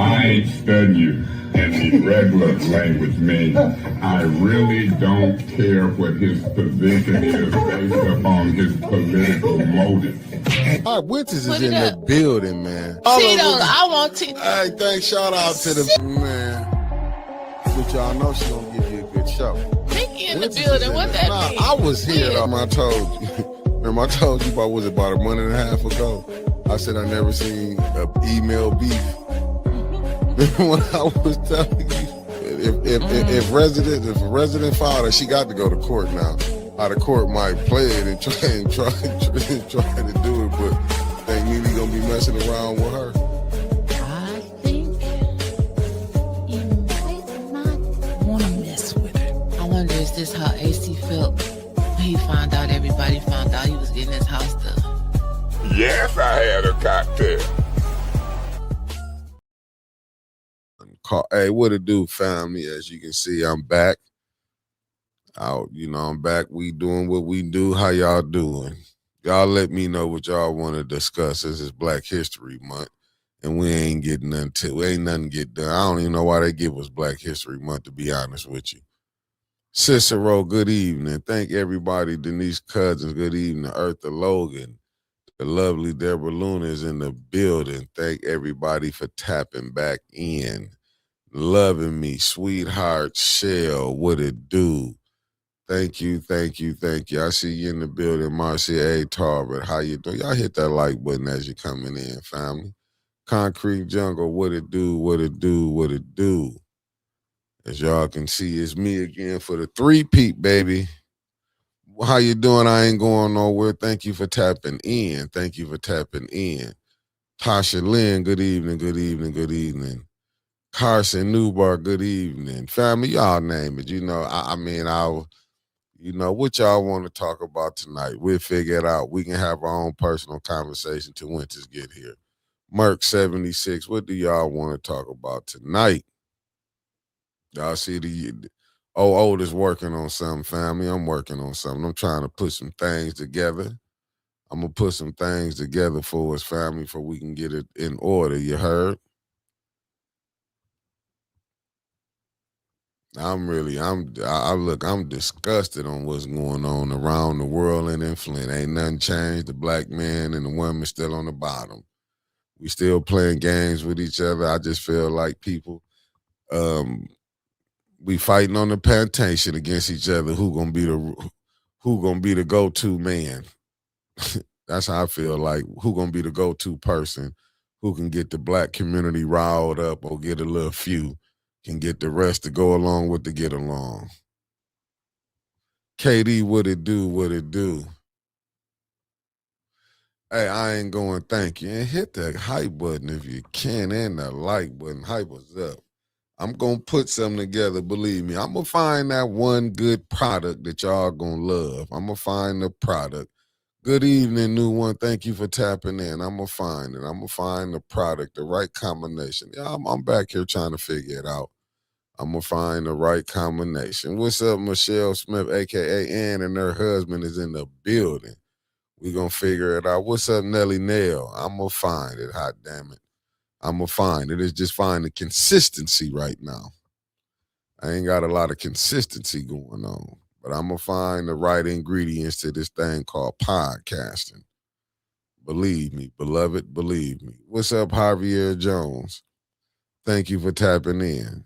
I ain't studying you in the regular language means I really don't care what his position is based upon his political motive. All right, Winters is in the building, man. Tito, I want Tito. Hey, thanks. Shout out to the man. But y'all know she gonna give you a good show. Mickey in the building, what that mean? I was here though. I told you. Remember, I told you about a month and a half ago. I said I never seen an email beef. When I was telling you, if a resident filed her, she got to go to court now. How the court might play it and try to do it, but think Nene gonna be messing around with her. I think you might not want to mess with her. I wonder, is this how AC felt when he found out everybody found out he was getting his house done? Yes, I had a cocktail. Hey, what it do, family? As you can see, I'm back. I'm back. We doing what we do. How y'all doing? Y'all let me know what y'all want to discuss. This is Black History Month, and we ain't getting nothing ain't nothing get done. I don't even know why they give us Black History Month, to be honest with you. Cicero, good evening. Thank everybody. Denise Cousins, good evening. Eartha Logan, the lovely Deborah Luna is in the building. Thank everybody for tapping back in. Loving me, sweetheart Shell, what it do? Thank you. I see you in the building, Marcia A. Tarbert. How you doing? Y'all hit that like button as you're coming in, family. Concrete Jungle, what it do? As y'all can see, it's me again for the three-peat, baby. How you doing? I ain't going nowhere. Thank you for tapping in. Tasha Lynn, good evening. Carson Newbar, good evening. Family, y'all name it. What y'all want to talk about tonight? We'll figure it out. We can have our own personal conversation till Winters get here. Merc 76, what do y'all want to talk about tonight? Y'all see the oldest working on something, family. I'm working on something. I'm trying to put some things together. I'm going to put some things together for us, family, so we can get it in order. You heard? I'm disgusted on what's going on around the world and in Flint. Ain't nothing changed. The black man and the woman still on the bottom. We still playing games with each other. I just feel like people, we fighting on the plantation against each other. Who gonna be the go-to man? That's how I feel like. Who gonna be the go-to person who can get the black community riled up or get a little few? Can get the rest to go along with to get along. KD, what it do? Hey, I ain't going thank you. And hit that hype button if you can, and the like button. Hype us up. I'm going to put something together, believe me. I'm going to find that one good product that y'all going to love. I'm going to find the product. Good evening, new one. Thank you for tapping in. I'm going to find it. I'm going to find the product, the right combination. Yeah, I'm back here trying to figure it out. I'm going to find the right combination. What's up, Michelle Smith, a.k.a. Ann, and her husband is in the building. We're going to figure it out. What's up, Nelly Nail? I'm going to find it, hot damn it. I'm going to find it. It's just find the consistency right now. I ain't got a lot of consistency going on, but I'm going to find the right ingredients to this thing called podcasting. Believe me, beloved, believe me. What's up, Javier Jones? Thank you for tapping in.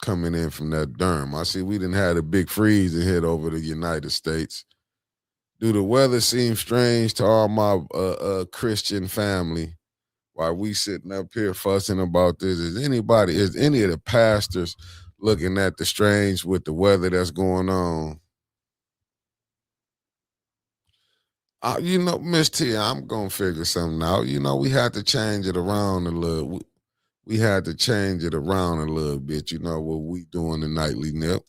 Coming in from that Durham. I see we didn't have a big freeze and head over to the United States. Do the weather seem strange to all my Christian family while we sitting up here fussing about this? Is any of the pastors looking at the strange with the weather that's going on? Miss T, I'm going to figure something out. We had to change it around a little. We had to change it around a little bit, what we doing the nightly nip.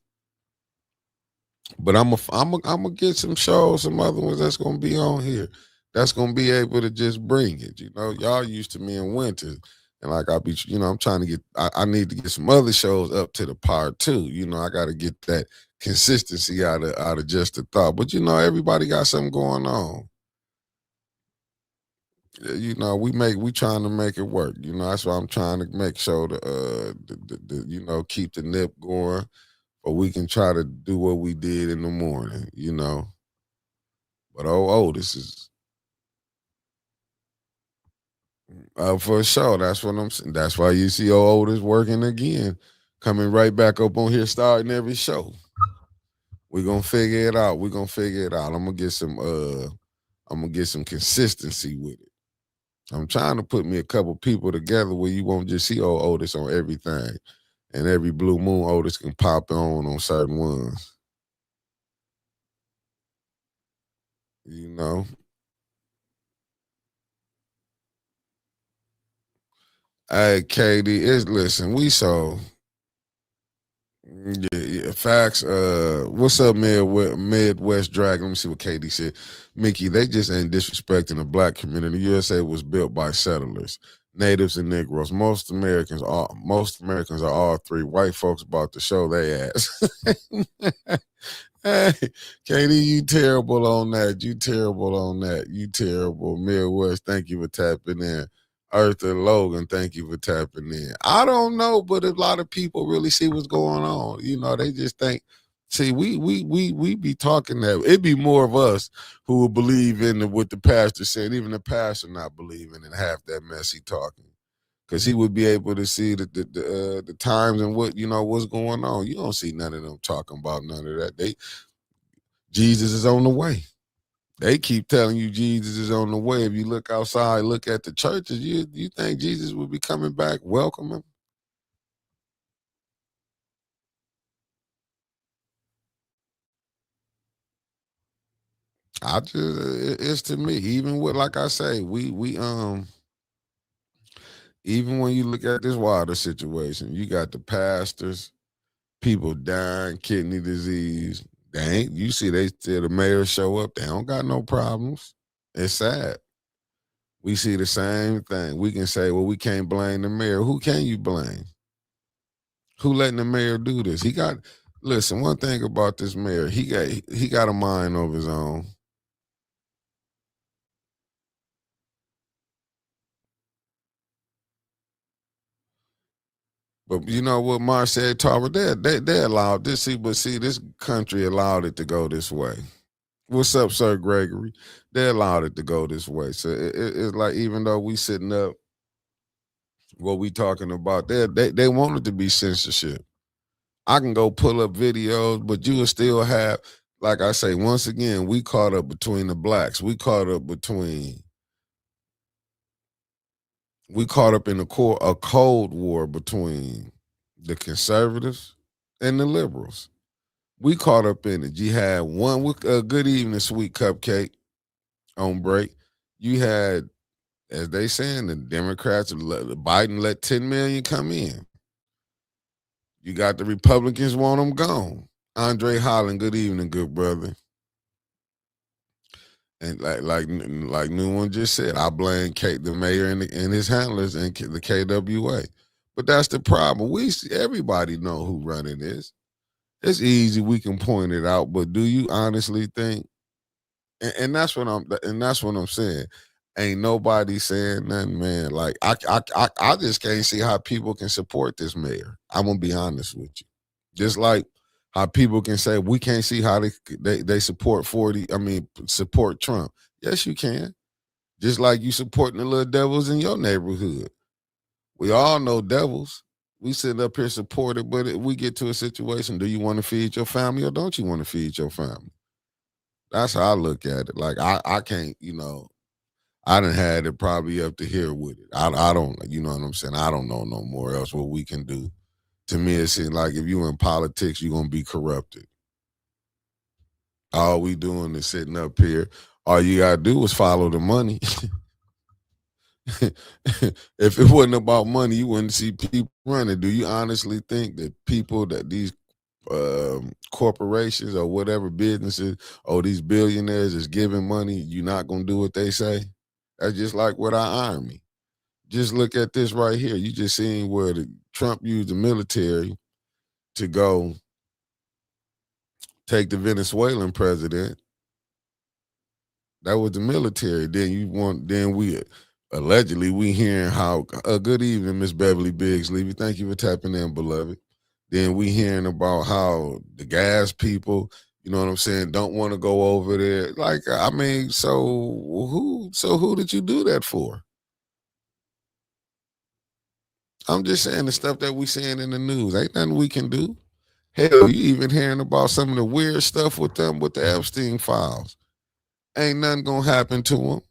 But I'm gonna get some shows, some other ones that's gonna be on here. That's gonna be able to just bring it. Y'all used to me in winter, and like I'm trying to get. I need to get some other shows up to the par too. I got to get that consistency out of just the thought. But everybody got something going on. You know, we trying to make it work. You know, that's why I'm trying to make sure you know, keep the nip going, or we can try to do what we did in the morning. You know, but this is for sure. That's what I'm saying. That's why you see Otis working again, coming right back up on here, starting every show. We're gonna figure it out. We're gonna figure it out. I'm gonna get some consistency with it. I'm trying to put me a couple people together where you won't just see old Otis on everything. And every blue moon Otis can pop on certain ones. You know. Hey, Katie, listen, we so yeah, facts. What's up, Midwest Dragon? Let me see what Katie said. Mickey, they just ain't disrespecting the black community. The USA was built by settlers, natives and Negroes. Most Americans are all three. White folks about to show their ass. Hey, Katie, you terrible on that. You terrible on that. You terrible. Midwest, thank you for tapping in. Arthur Logan, thank you for tapping in. I don't know, but a lot of people really see what's going on. You know, they just think. See, we be talking that it'd be more of us who would believe in what the pastor said. Even the pastor not believing in half that mess he talking, because he would be able to see the times and what you know what's going on. You don't see none of them talking about none of that. Jesus is on the way. They keep telling you Jesus is on the way. If you look outside, look at the churches, you think Jesus will be coming back? Welcome him. It's to me. Even with like I say, we even when you look at this water situation, you got the pastors, people dying, kidney disease. They ain't. You see, they still the mayor show up. They don't got no problems. It's sad. We see the same thing. We can say, well, we can't blame the mayor. Who can you blame? Who letting the mayor do this? He got listen, one thing about this mayor, he got a mind of his own. But you know what Mar said, Tarver, they allowed this, see, this country allowed it to go this way. What's up, Sir Gregory? They allowed it to go this way. So it's like even though we sitting up, what we talking about, they want it to be censorship. I can go pull up videos, but you will still have, like I say, once again, we caught up between the blacks. We caught up in a cold war between the conservatives and the liberals. We caught up in it. You had one good evening, sweet cupcake on break. You had, as they saying, the Democrats, Biden let 10 million come in. You got the Republicans want them gone. Andre Holland, good evening, good brother. And like New One just said, I blame the mayor and his handlers and the KWA. But that's the problem. Everybody know who running this. It's easy. We can point it out. But do you honestly think? And that's what I'm saying. Ain't nobody saying nothing, man. Like I just can't see how people can support this mayor. I'm gonna be honest with you. Just like how people can say we can't see how they support 40. I mean, support Trump. Yes, you can. Just like you supporting the little devils in your neighborhood. We all know devils. We sitting up here supported, but we get to a situation. Do you want to feed your family or don't you want to feed your family? That's how I look at it. Like I can't, I done had it probably up to here with it. I don't, you know what I'm saying? I don't know no more else what we can do. To me, it seems like if you in politics, you're gonna be corrupted. All we doing is sitting up here. All you gotta do is follow the money. If it wasn't about money, you wouldn't see people running. Do you honestly think that these corporations or whatever businesses or these billionaires is giving money, you're not gonna do what they say? That's just like with our army. Just look at this right here. You just seen where Trump used the military to go take the Venezuelan president That was the military. Then we allegedly we hearing how good evening, Miss Beverly Biggs Levy. Thank you for tapping in, beloved. Then we hearing about how the gas people, you know what I'm saying, don't want to go over there. Like, I mean, so who did you do that for? I'm just saying the stuff that we seeing in the news. Ain't nothing we can do. Hell, you even hearing about some of the weird stuff with them with the Epstein files. Ain't nothing gonna happen to them.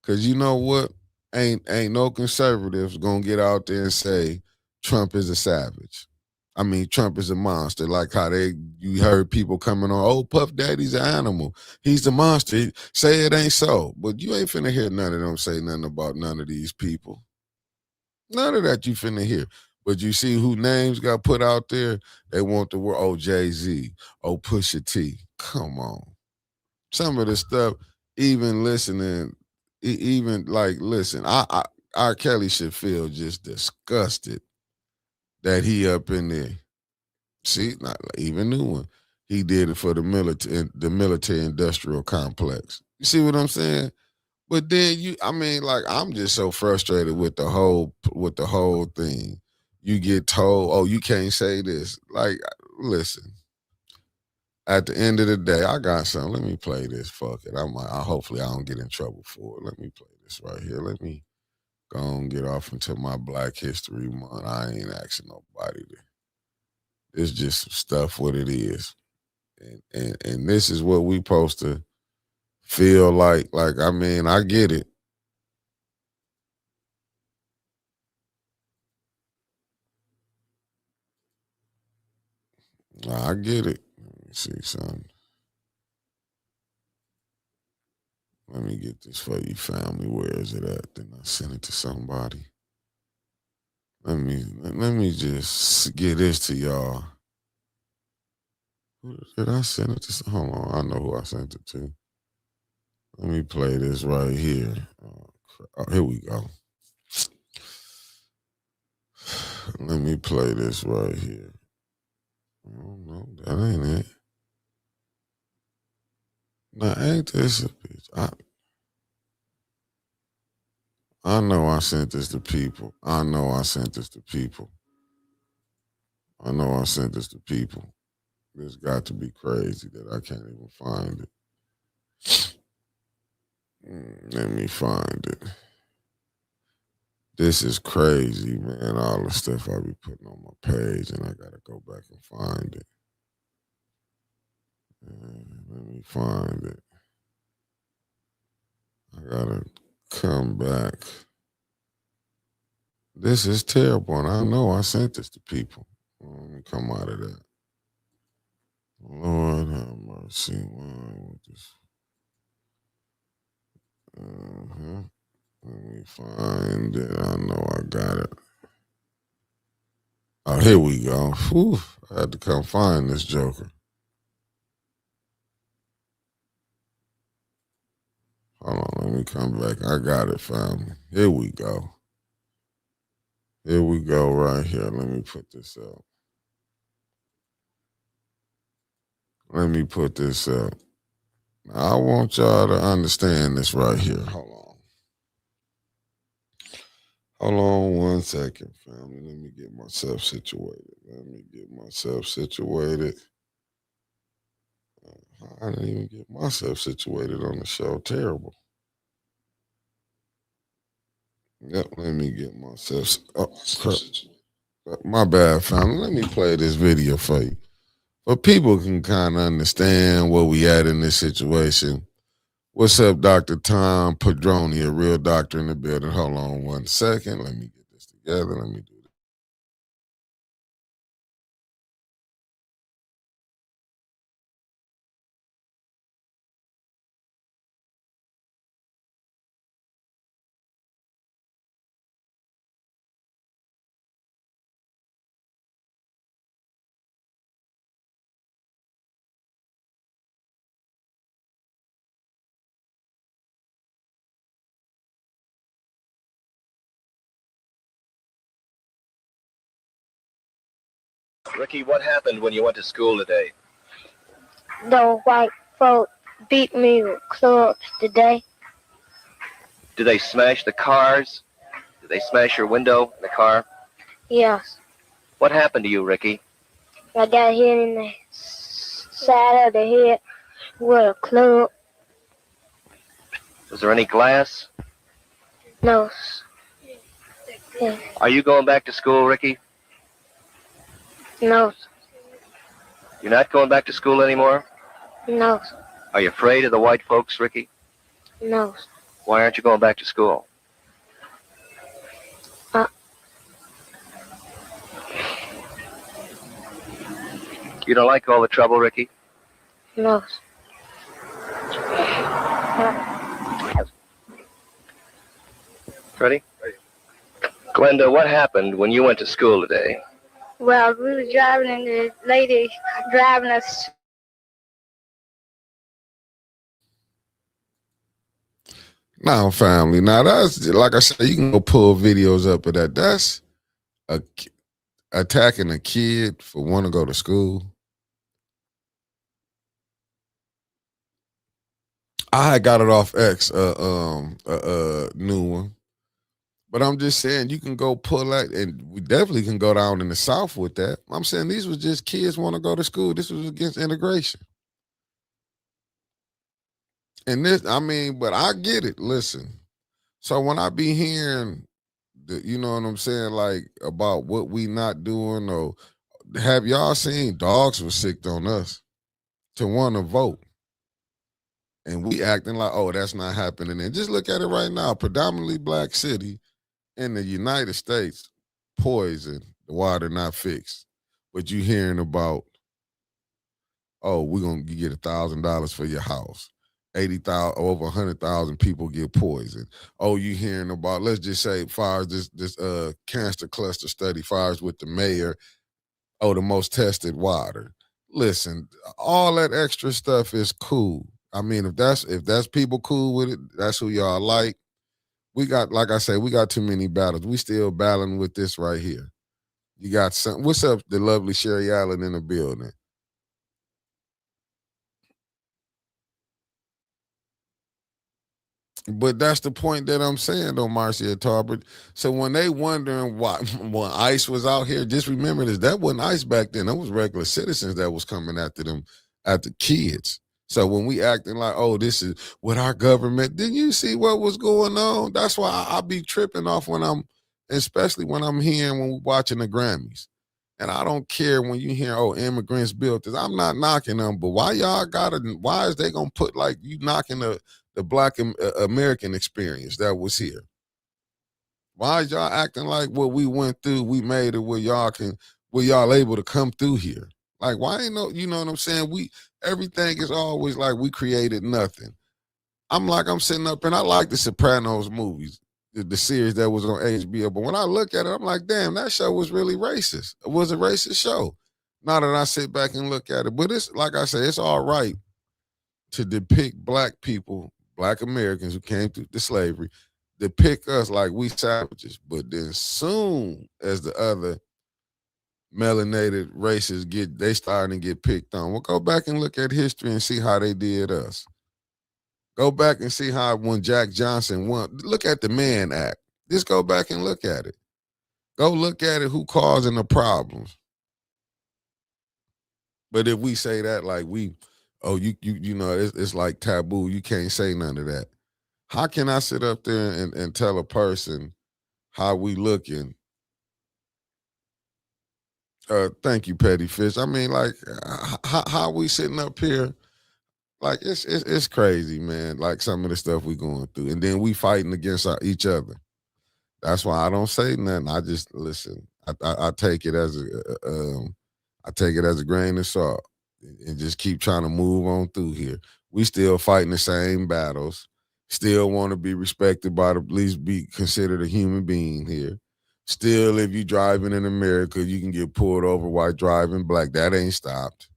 Cause you know what? Ain't no conservatives gonna get out there and say Trump is a savage. I mean, Trump is a monster. Like how you heard people coming on, oh, Puff Daddy's an animal. He's the monster. Say it ain't so. But you ain't finna hear none of them say nothing about none of these people. None of that you finna hear. But you see who names got put out there? They want the word, oh, Jay-Z, oh, Pusha T. Come on. Some of the stuff, even listening, even like, listen, R. Kelly should feel just disgusted that he up in there. See, not even new one. He did it for the military industrial complex. You see what I'm saying? But then I mean, like, I'm just so frustrated with the whole thing. You get told, oh, you can't say this. Like, listen. At the end of the day, I got something. Let me play this. Fuck it. Hopefully I don't get in trouble for it. Let me play this right here. Let me go and get off into my Black History Month. I ain't asking nobody to. It's just stuff what it is. And this is what we supposed to feel like. Like, I mean, I get it. I get it. Let me see something. Let me get this for you, family. Where is it at? Then I sent it to somebody. Let me just get this to y'all. Who did I send it to? Hold on, I know who I sent it to. Let me play this right here. Oh, here we go. Let me play this right here. Oh no, that ain't it. Now, ain't this a bitch? I know I sent this to people. I know I sent this to people. I know I sent this to people. This got to be crazy that I can't even find it. Let me find it. This is crazy, man. All the stuff I be putting on my page, and I gotta go back and find it. Let me find it. I gotta come back. This is terrible, and I know I sent this to people. Let me come out of that. Lord have mercy. Let me find it. I know I got it. Oh, here we go. Whew. I had to come find this joker. Hold on, let me come back. I got it, family. Here we go. Here we go right here. Let me put this up. Let me put this up. I want y'all to understand this right here. Hold on. Hold on one second, family. Let me get myself situated. I didn't even get myself situated on the show. Terrible. Yep, let me get myself. My bad, family. Let me play this video for you. But people can kind of understand where we at in this situation. What's up, Dr. Tom Padroni, a real doctor in the building? Hold on one second. Let me get this together. Let me do this. Ricky, what happened when you went to school today? The white folk beat me with clubs today. Do they smash the cars? Did they smash your window in the car? Yes. What happened to you, Ricky? I got hit in the side of the head with a club. Was there any glass? No. Yeah. Are you going back to school, Ricky? No. You're not going back to school anymore? No. Are you afraid of the white folks, Ricky? No. Why aren't you going back to school? You don't like all the trouble, Ricky? No. Ready? Glenda, what happened when you went to school today? Well, we were driving and the lady driving us. Now, family. Now that's like I said, you can go pull videos up of that. That's attacking a kid for wanting to go to school. I got it off X, new one. But I'm just saying you can go pull that, and we definitely can go down in the South with that. I'm saying these was just kids want to go to school. This was against integration. And this, I mean, but I get it. Listen. So when I be hearing you know what I'm saying, like about what we not doing, or have y'all seen dogs was sick on us to want to vote? And we acting like, oh, that's not happening. And just look at it right now, predominantly black city in the United States, poison, the water not fixed. But you hearing about, oh, we're gonna get $1,000 for your house. 80,000, over 100,000 people get poisoned. Oh, you hearing about, let's just say, fires this cancer cluster study, fires with the mayor. Oh, the most tested water. Listen, all that extra stuff is cool. I mean, if that's people cool with it, that's who y'all like. We got, like I say, we got too many battles. We still battling with this right here. You got some. What's up, the lovely Sherry Allen in the building? But that's the point that I'm saying, though, Marcia Tarbert. So when they wondering why when ICE was out here, just remember this: that wasn't ICE back then. That was regular citizens that was coming after them, after kids. So when we acting like, oh, this is what our government, didn't you see what was going on? That's why I be tripping off when especially when I'm hearing when we're watching the Grammys. And I don't care when you hear, oh, immigrants built this. I'm not knocking them, but why y'all why is they gonna put like you knocking the black American experience that was here? Why is y'all acting like what we went through, we made it where y'all able to come through here? Like, why ain't no, you know what I'm saying? Everything is always like we created nothing. I'm sitting up and I like the Sopranos movies, the series that was on HBO. But when I look at it, I'm like, damn, that show was really racist. It was a racist show. Now that I sit back and look at it, but it's like I say, it's all right to depict black people, black Americans who came through the slavery, depict us like we savages. But then soon as the other melanated races they starting to get picked on. Well, go back and look at history and see how they did us. Go back and see how when Jack Johnson won. Look at the Mann Act. Just go back and look at it. Go look at it. Who causing the problems? But if we say that like you know, it's like taboo. You can't say none of that. How can I sit up there and tell a person how we looking? Thank you, Petty Fish. I mean, like, how we sitting up here? Like, it's crazy, man. Like some of the stuff we going through, and then we fighting against each other. That's why I don't say nothing. I just listen. I take it as I take it as a grain of salt, and just keep trying to move on through here. We still fighting the same battles. Still want to be respected by at least be considered a human being here. Still, if you driving in America, you can get pulled over while driving black. That ain't stopped.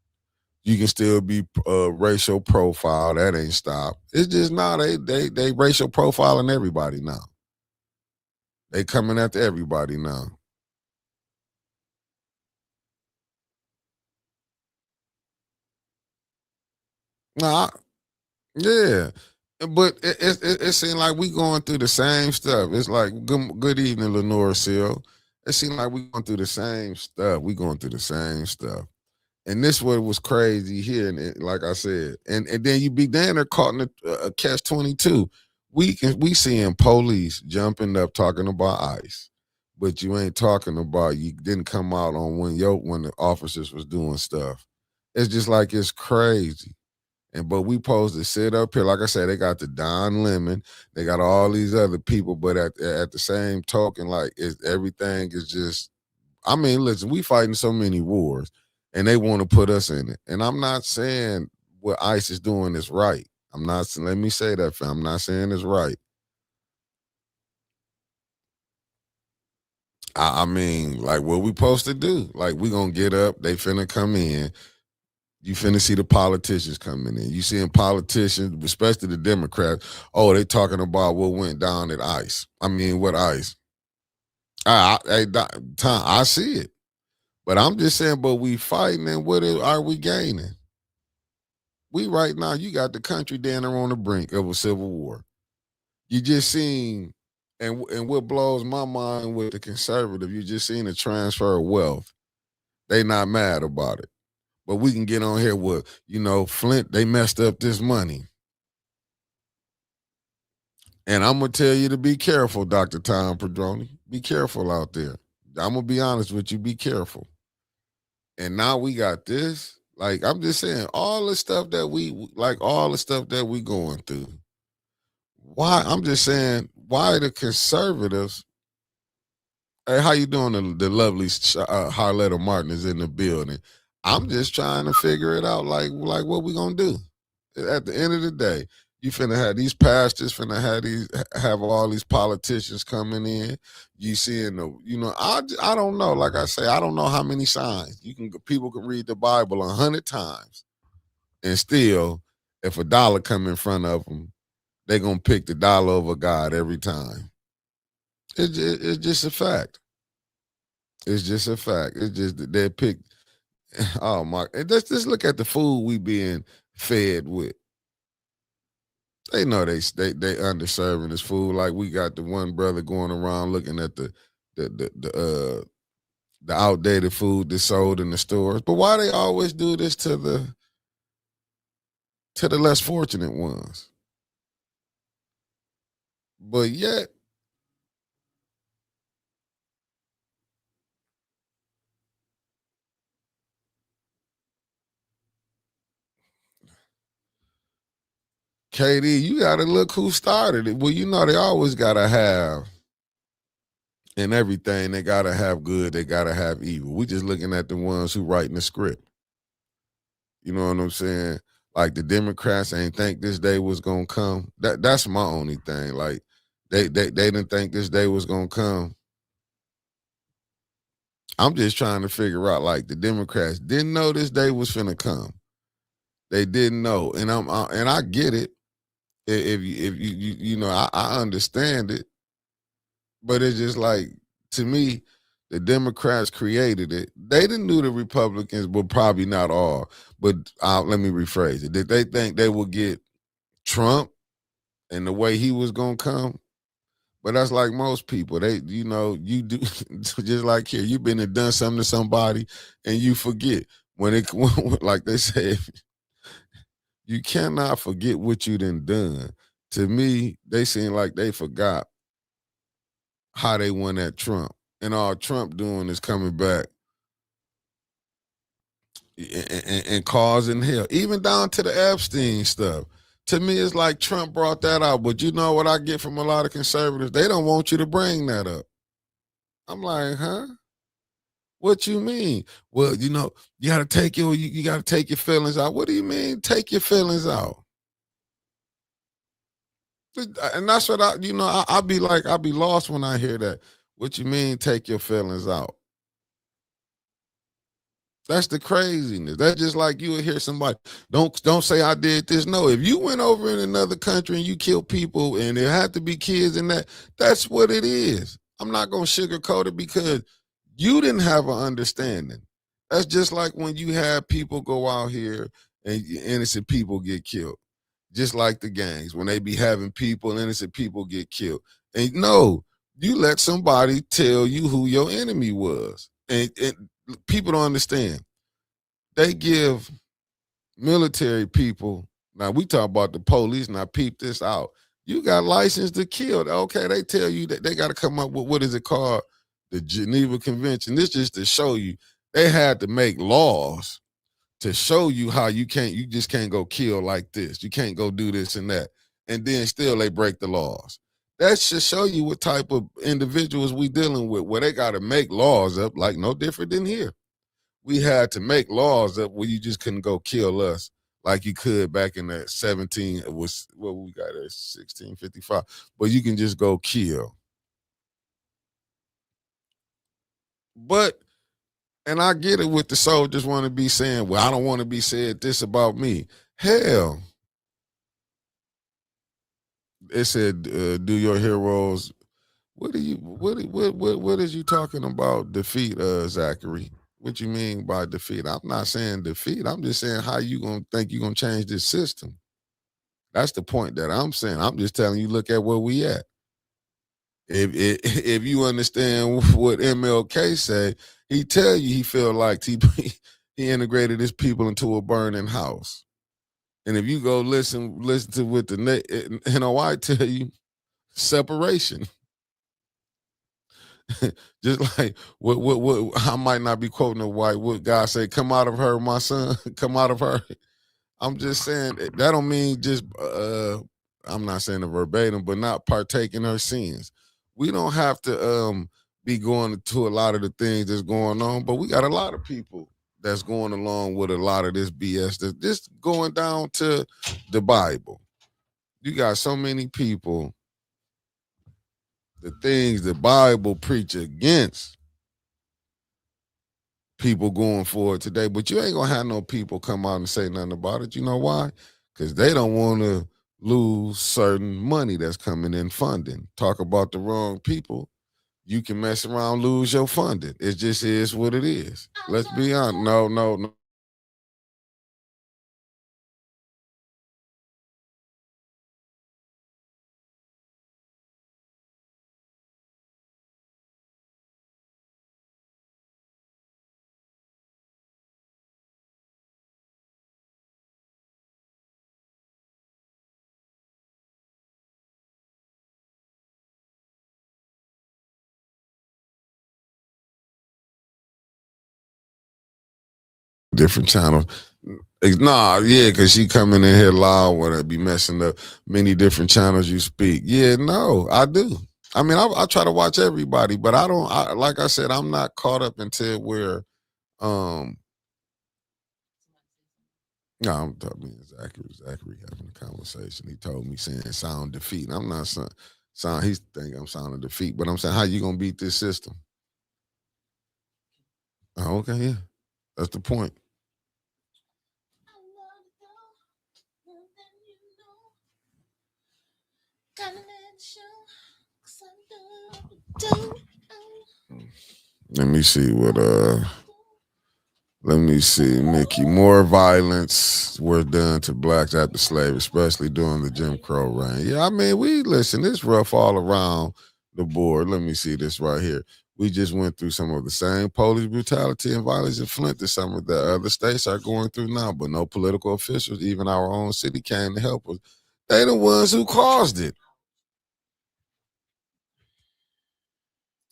You can still be racial profile. That ain't stopped. It's just now they racial profiling everybody now. They coming after everybody now. Nah, Yeah. But it seemed like we going through the same stuff. It's like good evening, Lenora Seal. It seemed like we going through the same stuff. We going through the same stuff. And this what was crazy here, and like I said, and then you be down there caught in a catch-22. We seeing police jumping up talking about ICE, but you ain't talking about you didn't come out on when the officers was doing stuff. It's just like it's crazy. And but we supposed to sit up here, like I said, they got the Don Lemon, they got all these other people, but at the same token, like everything is just. I mean, listen, we fighting so many wars, and they want to put us in it. And I'm not saying what ICE is doing is right. I'm not. Let me say that, fam. I'm not saying it's right. I mean, like what we supposed to do? Like we gonna get up? They finna come in. You finna see the politicians coming in. You seeing politicians, especially the Democrats. Oh, they talking about what went down at ICE. I mean, what ICE? Tom, I see it. But I'm just saying, but we fighting, and what are we gaining? We right now, you got the country down there on the brink of a civil war. You just seen, and what blows my mind with the conservative, you just seen a transfer of wealth. They not mad about it. But we can get on here with, Flint, they messed up this money. And I'm going to tell you to be careful, Dr. Tom Pedroni. Be careful out there. I'm going to be honest with you. Be careful. And now we got this. Like, I'm just saying, all the stuff that we going through. Why? I'm just saying, why the conservatives? Hey, how you doing? The lovely Harletta Martin is in the building. I'm just trying to figure it out, like what we gonna do. At the end of the day, you finna have these pastors, finna have all these politicians coming in. You seeing I don't know. Like I say, I don't know how many signs people can read the Bible 100 times, and still, if a dollar come in front of them, they gonna pick the dollar over God every time. It's just a fact. It's just a fact. It's just they pick. Oh my! Just look at the food we being fed with. They know they underserving this food. Like we got the one brother going around looking at the outdated food that's sold in the stores. But why they always do this to the less fortunate ones? But yet, KD, you gotta look who started it. Well, they always gotta have in everything. They gotta have good. They gotta have evil. We just looking at the ones who writing the script. You know what I'm saying? Like the Democrats ain't think this day was gonna come. That's my only thing. Like they didn't think this day was gonna come. I'm just trying to figure out, like, the Democrats didn't know this day was finna come. They didn't know, and I get it. If you I understand it, but it's just like, to me, the Democrats created it. They didn't knew the Republicans, but probably not all. But let me rephrase it. Did they think they would get Trump and the way he was gonna come? But that's like most people. They, you do just like here. You've been and done something to somebody, and you forget like they say, you cannot forget what you done. To me, they seem like they forgot how they won at Trump, and all Trump doing is coming back and causing hell, even down to the Epstein stuff. To me, it's like Trump brought that out. But you know what I get from a lot of conservatives? They don't want you to bring that up. I'm like, huh? What you mean? Well, you gotta take you gotta take your feelings out. What do you mean take your feelings out? And that's what I be like, I be lost when I hear that. What you mean take your feelings out? That's the craziness. That's just like you would hear somebody, don't say I did this. No, if you went over in another country and you killed people and there had to be kids in that's what it is. I'm not gonna sugarcoat it because you didn't have an understanding. That's just like when you have people go out here and innocent people get killed. just like the gangs when they be having people, innocent people get killed. And no, you let somebody tell you who your enemy was. And people don't understand. They give military people, now we talk about the police, now peep this out. You got license to kill. Okay, they tell you that they got to come up with, what is it called? The Geneva Convention. This just to show you they had to make laws to show you how you just can't go kill like this. You can't go do this and that. And then still they break the laws. That should show you what type of individuals we dealing with, where they got to make laws up like no different than here. We had to make laws up where you just couldn't go kill us like you could back in the 17, it was what we got at 1655. But you can just go kill. But and I get it with the soldiers want to be saying, well, I don't want to be said this about me. Hell, it said, do your heroes. What is you talking about defeat, Zachary? What you mean by defeat? I'm not saying defeat. I'm just saying how you gonna think you gonna change this system. That's the point that I'm saying. I'm just telling you, look at where we at. If you understand what MLK say, he tell you he feel like he integrated his people into a burning house. And if you go listen to what the NOI tell you, separation. Just like what I might not be quoting a white, what God say, come out of her, my son, come out of her. I'm just saying that don't mean just I'm not saying a verbatim, but not partake in her sins. We don't have to be going to a lot of the things that's going on, but we got a lot of people that's going along with a lot of this BS that's just going down to the Bible. You got so many people, the things the Bible preach against, people going forward today, but you ain't gonna have no people come out and say nothing about it. You know why? Because they don't want to lose certain money that's coming in funding. Talk about the wrong people, you can mess around, lose your funding. It just is what it is. Let's be honest. No. Different channels. Nah, yeah, because she coming in here loud when I be messing up many different channels you speak. Yeah, no, I do. I mean, I try to watch everybody, but I don't. Like I said, I'm not caught up until where. Um, no, I'm talking Zachary having a conversation. He told me saying sound defeat. And I'm not sound. He's thinking I'm sounding defeat, but I'm saying how you gonna beat this system? Oh, okay, yeah, that's the point. Let me see what let me see, Mickey. More violence was done to blacks after slavery, especially during the Jim Crow reign. Yeah, I mean, it's rough all around the board. Let me see this right here. We just went through some of the same police brutality and violence in Flint that some of the other states are going through now, but no political officials, even our own city, came to help us. They the ones who caused it.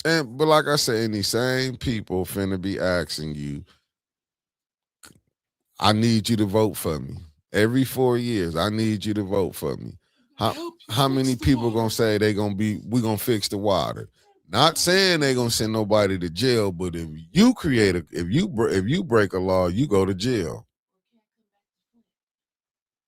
But like I say, these same people finna be asking you, I need you to vote for me. Every 4 years, I need you to vote for me. How many people gonna say we gonna fix the water? Not saying they gonna send nobody to jail, but if you break a law, you go to jail.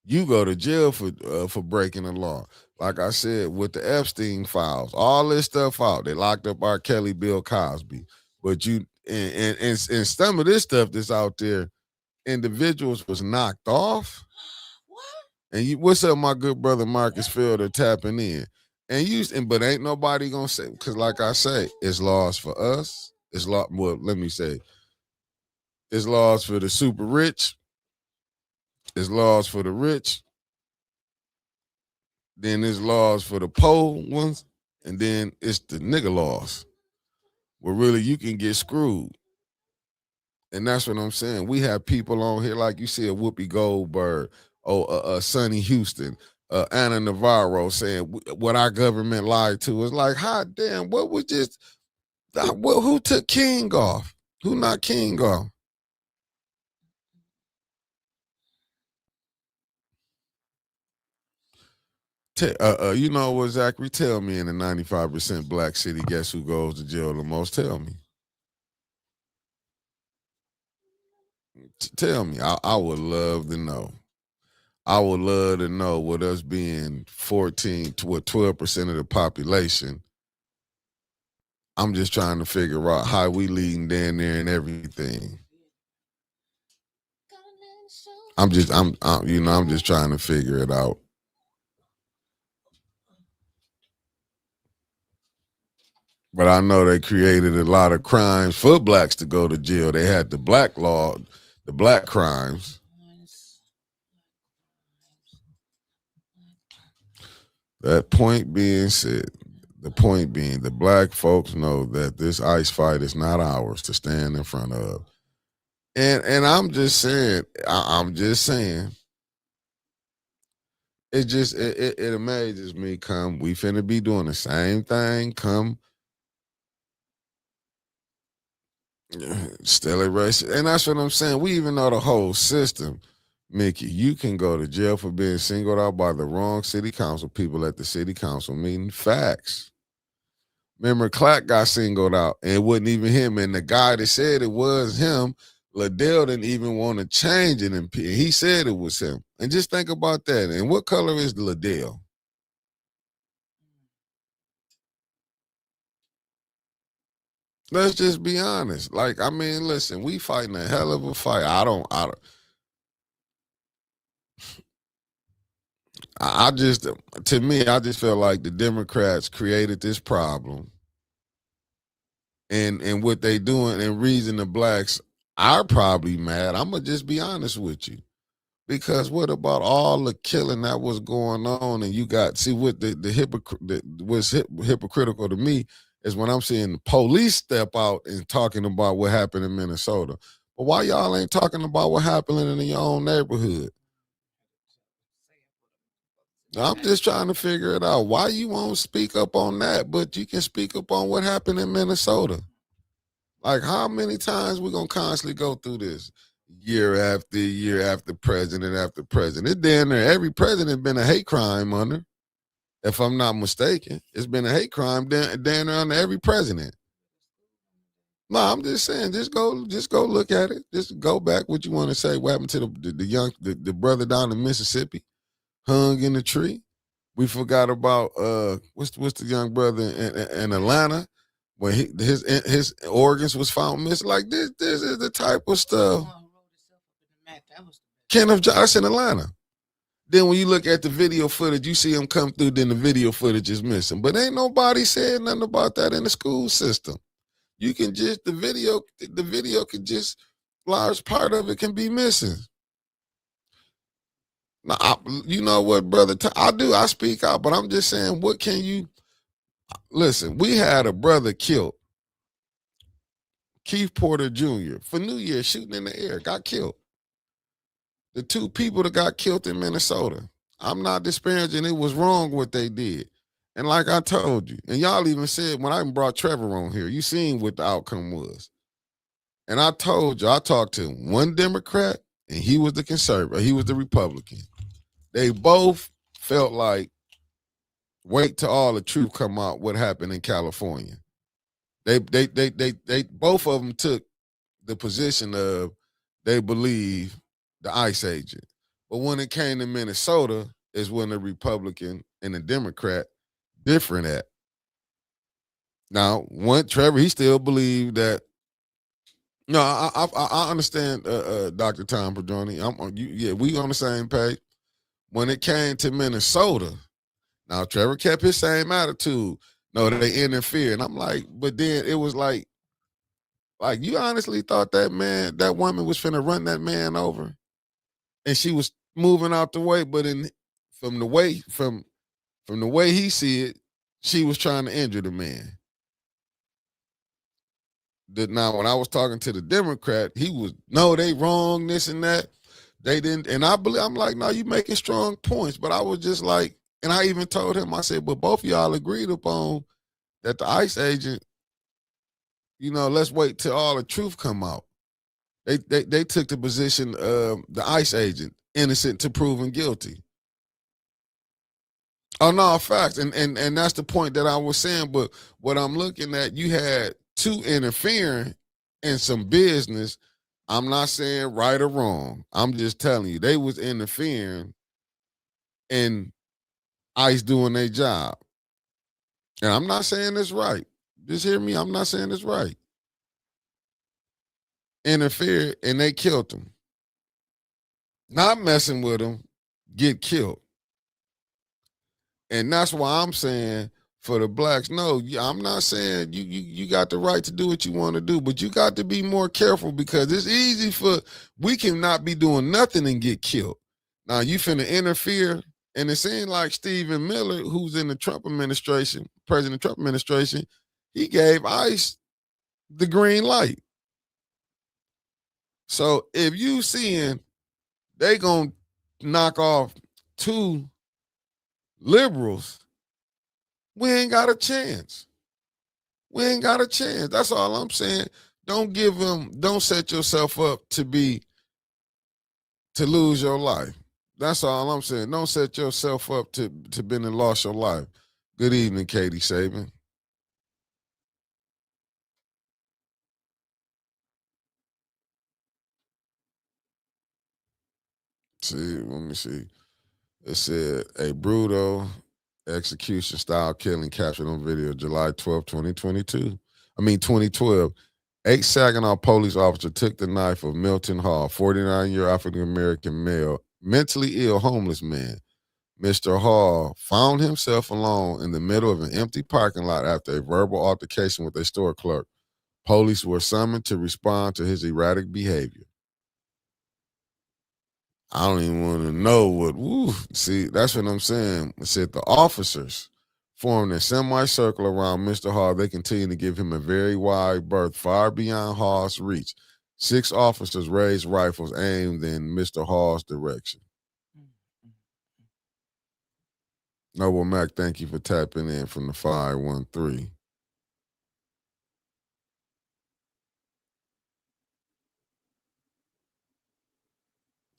You go to jail for breaking the law. Like I said, with the Epstein files, all this stuff out. They locked up R. Kelly, Bill Cosby. But and some of this stuff that's out there, individuals was knocked off. And what's up, my good brother Marcus Fielder tapping in? But ain't nobody gonna say, because like I say, it's laws for us. It's law. Well, let me say, it's laws for the super rich. It's laws for the rich. Then there's laws for the poor ones, and then it's the nigga laws where really you can get screwed. And that's what I'm saying. We have people on here, like you said, Whoopi Goldberg, Sonny Houston, Anna Navarro saying what our government lied to. It's like, hot damn, what was just, who took King off? Who not King off? You know what, Zachary? Tell me, in a 95% black city, guess who goes to jail the most? Tell me. Tell me. I would love to know. I would love to know, with us being 12% of the population. I'm just trying to figure out how we leading down there and everything. I'm just trying to figure it out. But I know they created a lot of crimes for blacks to go to jail. They had the black law, the black crimes. That point being said, the point being, the black folks know that this ICE fight is not ours to stand in front of. And I'm just saying, it amazes me. Come, we finna be doing the same thing. Come, still erase, and that's what I'm saying. We even know the whole system. Mickey, you can go to jail for being singled out by the wrong city council people at the city council meeting. Facts. Remember, Clack got singled out, and it wasn't even him. And the guy that said it was him, Liddell, didn't even want to change it, and he said it was him. And just think about that. And what color is Liddell? Let's just be honest. Like, I mean, listen, we fighting a hell of a fight. I just, to me, I just feel like the Democrats created this problem, and what they doing, and reason the blacks are probably mad. I'm gonna just be honest with you, because what about all the killing that was going on? And you got, see, what was hypocritical to me is when I'm seeing the police step out and talking about what happened in Minnesota. But why y'all ain't talking about what happened in your own neighborhood? I'm just trying to figure it out. Why you won't speak up on that, but you can speak up on what happened in Minnesota? Like, how many times we gonna constantly go through this year after president after president? It's damn near every president been a hate crime under. If I'm not mistaken, it's been a hate crime damn near under every president. No, I'm just saying, just go look at it. Just go back. What you want to say? What happened to the brother down in Mississippi, hung in the tree? We forgot about what's the young brother in Atlanta when his organs was found missing. Like, this is the type of stuff. Kenneth Johnson in Atlanta. Then when you look at the video footage, you see him come through, then the video footage is missing. But ain't nobody said nothing about that in the school system. You can just, the video can just, large part of it can be missing. Now, you know what, brother? I speak out, but I'm just saying, what can you, listen, we had a brother killed, Keith Porter Jr., for New Year's, shooting in the air, got killed. The two people that got killed in Minnesota. I'm not disparaging. It was wrong what they did. And like I told you, and y'all even said when I brought Trevor on here, you seen what the outcome was. And I told you, I talked to one Democrat, and he was the conservative, he was the Republican. They both felt like, wait till all the truth come out what happened in California. They both of them took the position of they believe the ICE agent. But when it came to Minnesota is when the Republican and the Democrat different at. Now, one Trevor, he still believed that. No, I understand, Dr. Tom Pedroni. We on the same page. When it came to Minnesota, now Trevor kept his same attitude. No, they interfered. And I'm like, but then it was like you honestly thought that woman was finna run that man over? And she was moving out the way, but from From the way he see it, she was trying to injure the man. Now, when I was talking to the Democrat, he was, no, they wrong, this and that. They didn't, and I'm like, no, you making strong points. But I was just like, and I even told him, I said, but both of y'all agreed upon that the ICE agent, let's wait till all the truth come out. They took the position of the ICE agent, innocent to proven guilty. Oh no, facts. And that's the point that I was saying. But what I'm looking at, you had two interfering in some business. I'm not saying right or wrong. I'm just telling you, they was interfering in ICE doing their job. And I'm not saying it's right. Just hear me. I'm not saying it's right. Interfered and they killed him. Not messing with him, get killed. And that's why I'm saying for the blacks, no, I'm not saying you got the right to do what you want to do, but you got to be more careful because it's easy we can not be doing nothing and get killed. Now you finna interfere, and it seemed like Stephen Miller, who's in the Trump administration, President Trump administration, he gave ICE the green light. So if you seeing they gonna knock off two liberals, we ain't got a chance. We ain't got a chance. That's all I'm saying. Don't set yourself up to lose your life. That's all I'm saying. Don't set yourself up to been and lost your life. Good evening, Katie Saban. See, let me see. It said a brutal execution style killing captured on video July 12, 2022. 2012. 8 Saginaw police officer took the knife of Milton Hall, 49-year African-American male, mentally ill homeless man. Mr. Hall found himself alone in the middle of an empty parking lot after a verbal altercation with a store clerk. Police were summoned to respond to his erratic behavior. I don't even want to know see, that's what I'm saying. It said the officers formed a semicircle around Mr. Hall. They continue to give him a very wide berth, far beyond Hall's reach. 6 officers raised rifles aimed in Mr. Hall's direction. Noble Mac, thank you for tapping in from the 513.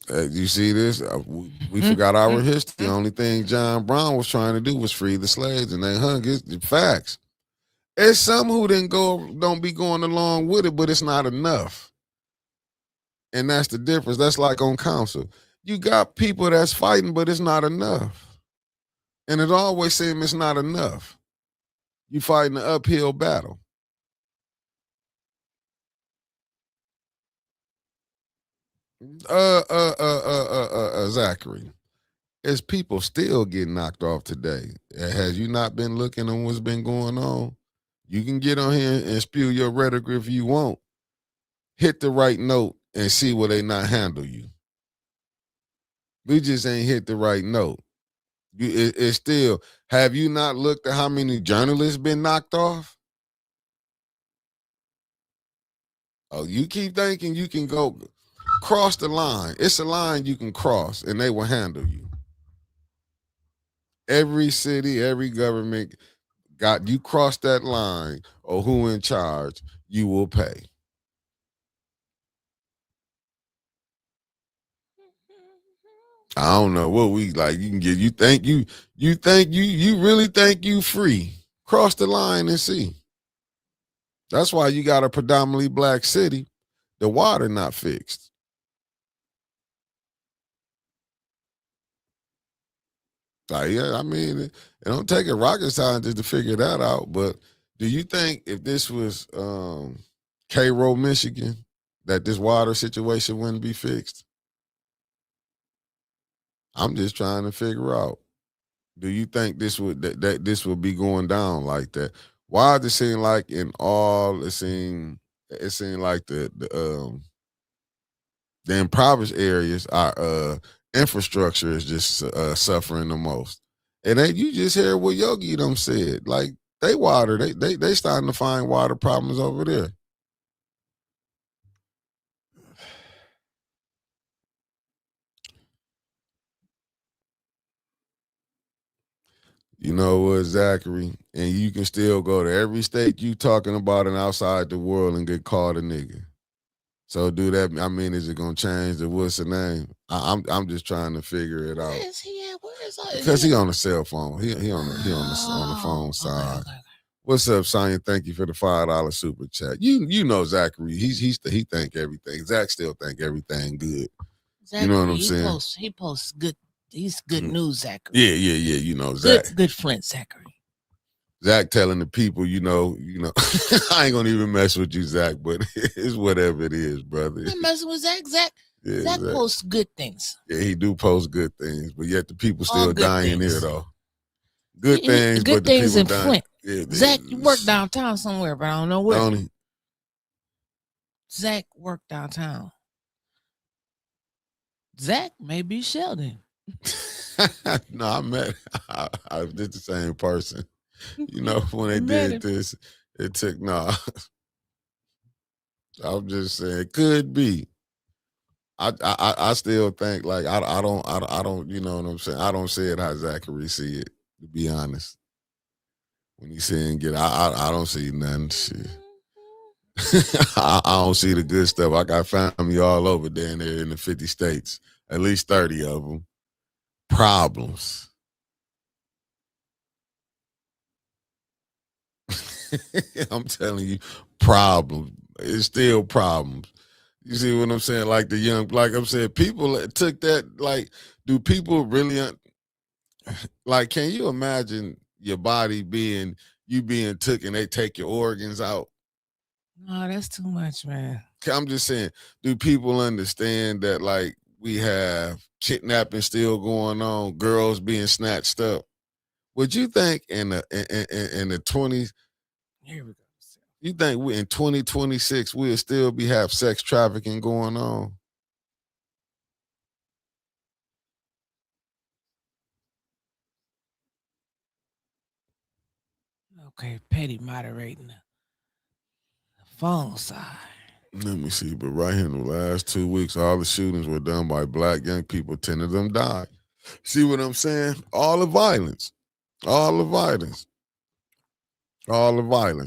You see this? We forgot our history. The only thing John Brown was trying to do was free the slaves, and they hung his facts. There's some who don't be going along with it, but it's not enough. And that's the difference. That's like on council. You got people that's fighting, but it's not enough. And it always seems it's not enough. You fighting an uphill battle. Zachary, is people still getting knocked off today? Has you not been looking on what's been going on? You can get on here and spew your rhetoric if you want. Hit the right note and see where they not handle you. We just ain't hit the right note. It's still, have you not looked at how many journalists been knocked off? Oh, you keep thinking you can go cross the line. It's a line you can cross and they will handle you. Every city, every government got you cross that line or who in charge, you will pay. I don't know what we like. You can get. You think you really think you free? Cross the line and see. That's why you got a predominantly black city. The water not fixed. Like, yeah, it don't take a rocket scientist to figure that out. But do you think if this was Cairo, Michigan, that this water situation wouldn't be fixed? I'm just trying to figure out. Do you think this would that this would be going down like that? Why does it seem like it seemed like the impoverished areas our infrastructure is just suffering the most. And then you just hear what Yogi them said. Like they starting to find water problems over there. You know what, Zachary? And you can still go to every state you talking about and outside the world and get called a nigga. So do that. I mean, is it gonna change the what's the name? I'm just trying to figure it out. Where is he at? Where is Because he on the cell phone. He on the phone side. Okay. What's up, Sonya? Thank you for the $5 super chat. You know Zachary. He think everything. Zach still think everything good. Zachary, you know what I'm saying? He posts good. He's good news, Zachary. Yeah. You know Zach. Good Flint, Zachary. Zach telling the people, you know, I ain't gonna even mess with you, Zach, but it's whatever it is, brother. I'm messing with Zach. Zach posts good things. Yeah, he do post good things, but yet the people still dying here though. Good things, good but the things people in dying. Flint. Yeah, Zach, you work downtown somewhere, but I don't know where. Zach worked downtown. Zach may be Sheldon. No, I did the same person. You know, when they did this, it took I'm just saying, it could be. I still think like I don't you know what I'm saying. I don't see it how Zachary see it. To be honest, when he's saying I don't see nothing. Shit. I don't see the good stuff. I got family all over there in the 50 states, at least 30 of them. Problems. I'm telling you, problems. It's still problems. You see what I'm saying? Like I'm saying, people took that. Like, do people really? Like, can you imagine your body being took and they take your organs out? No, that's too much, man. I'm just saying, do people understand that like we have kidnapping still going on, girls being snatched up? Would you think in the 20s? Here we go. You think we in 2026 we'll still have sex trafficking going on? Okay, Petty moderating the phone side. Let me see, but right here in the last 2 weeks, all the shootings were done by black young people. 10 of them died. See what I'm saying? All the violence.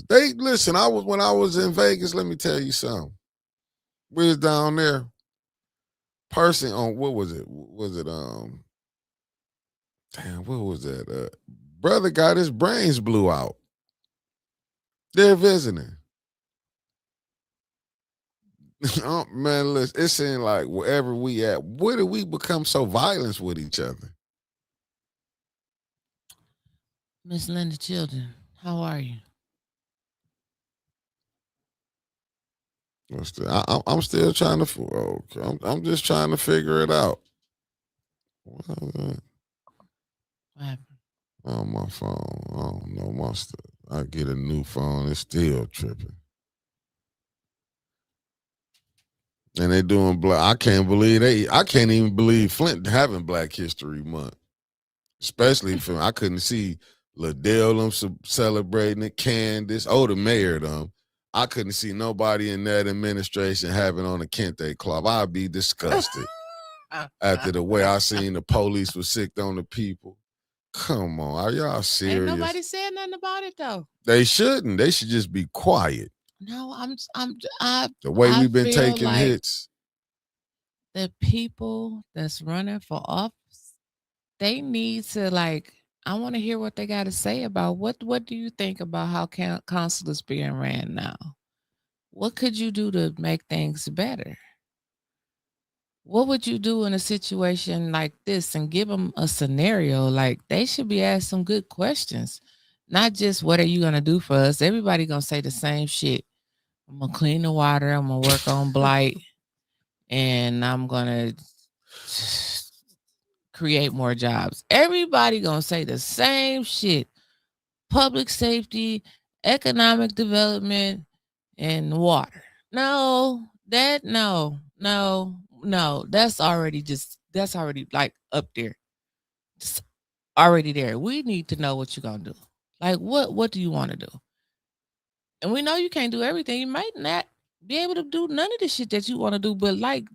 They listen. When I was in Vegas. Let me tell you something. We was down there. Person on what was it? Damn, what was that? Brother got his brains blew out. They're visiting. Oh, man, listen, it seems like wherever we at, where do we become so violent with each other? Miss Linda Children, how are you? I'm still trying to. Okay, I'm just trying to figure it out. What happened? On my phone, I don't know my stuff. I get a new phone, it's still tripping. And they doing black. I can't even believe Flint having Black History Month. Especially for I couldn't see Liddell them celebrating it, Candace, the mayor them. I couldn't see nobody in that administration having on a kente cloth. I'd be disgusted after the way I seen the police was sick on the people. Come on, are y'all serious? Ain't nobody said nothing about it though. They shouldn't. They should just be quiet. No, the way we've been taking like hits. The people that's running for office, they need to like. I want to hear what they got to say about what do you think about how council is being ran now? What could you do to make things better? What would you do in a situation like this and give them a scenario? Like they should be asked some good questions, not just what are you going to do for us? Everybody going to say the same shit. I'm going to clean the water. I'm going to work on blight and I'm going to create more jobs. Everybody going to say the same shit. Public safety, economic development, and water. No. That's already like up there. already there. We need to know what you're gonna do. Like, what do you want to do? And we know you can't do everything. You might not be able to do none of the shit that you want to do, but like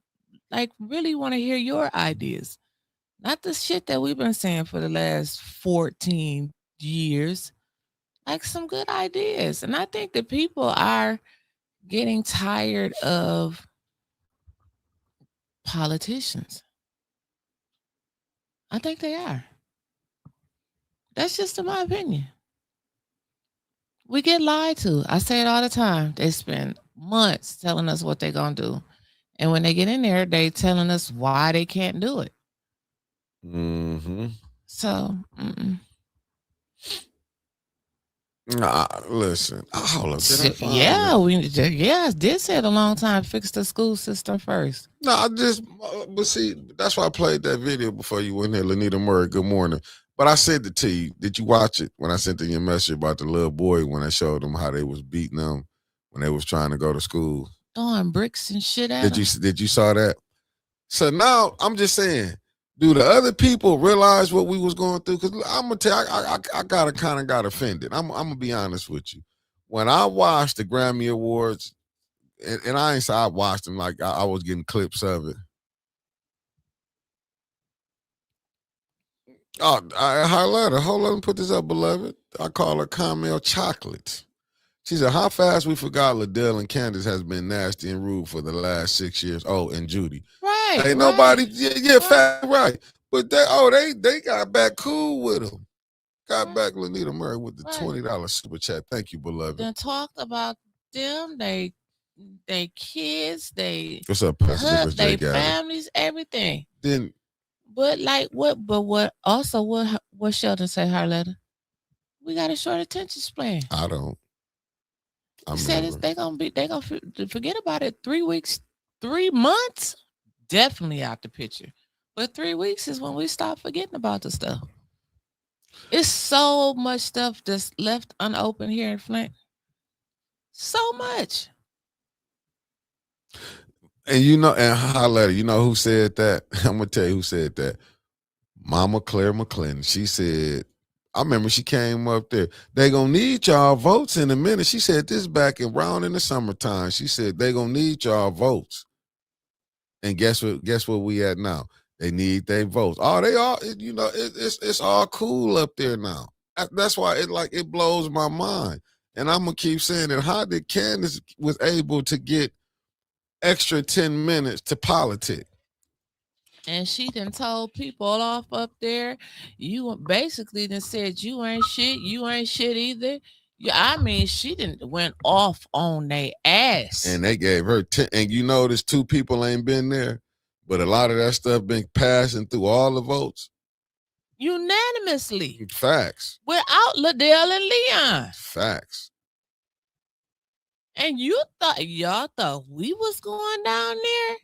really want to hear your ideas. Not the shit that we've been saying for the last 14 years. Like some good ideas. And I think that people are getting tired of politicians. I think they are. That's just in my opinion. We get lied to. I say it all the time. They spend months telling us what they're gonna do. And when they get in there, they telling us why they can't do it. Mm-hmm. So Listen. Hold up. Did I find yeah, it? I did say it a long time. Fix the school system first. No, but see, that's why I played that video before you went here, Lanita Murray. Good morning. But I sent it to you. Did you watch it when I sent in your message about the little boy when I showed them how they was beating them when they was trying to go to school? Throwing bricks and shit at them. Did you saw that? So now I'm just saying, do the other people realize what we was going through? Because I'm gonna tell you, I got offended. I'm gonna be honest with you. When I watched the Grammy Awards, and I ain't say I watched them like I was getting clips of it. Oh, I highlight her. Hold on, let me put this up, beloved. I call her Carmel Chocolate. She said, how fast we forgot Liddell and Candace has been nasty and rude for the last 6 years. Oh, and Judy. Right. Ain't nobody, right. But they got back cool with them. Got back Lanita Murray with the $20 super chat. Thank you, beloved. Then talked about them, they kids, what's up, Pastor they families, everything. Then But like what Sheldon say, Harletta? We got a short attention span. I don't. He said they gonna forget about it. 3 weeks, 3 months, definitely out the picture. But 3 weeks is when we stop forgetting about the stuff. It's so much stuff that's left unopened here in Flint. So much. And you know, and Harletta, you know who said that? I'm gonna tell you who said that. Mama Claire McClendon. She said, I remember she came up there. They gonna need y'all votes in a minute. She said this back around in the summertime. She said they gonna need y'all votes. And guess what we at now? They need their votes. Oh, they all, it's all cool up there now. That's why it blows my mind. And I'm gonna keep saying it. How did Candace was able to get extra 10 minutes to politic? And she done told people off up there, you basically done said you ain't shit either. I mean, she didn't went off on their ass. And they gave her 10. And you notice 2 people ain't been there, but a lot of that stuff been passing through all the votes. Unanimously. Facts. Without Liddell and Leon. Facts. And y'all thought we was going down there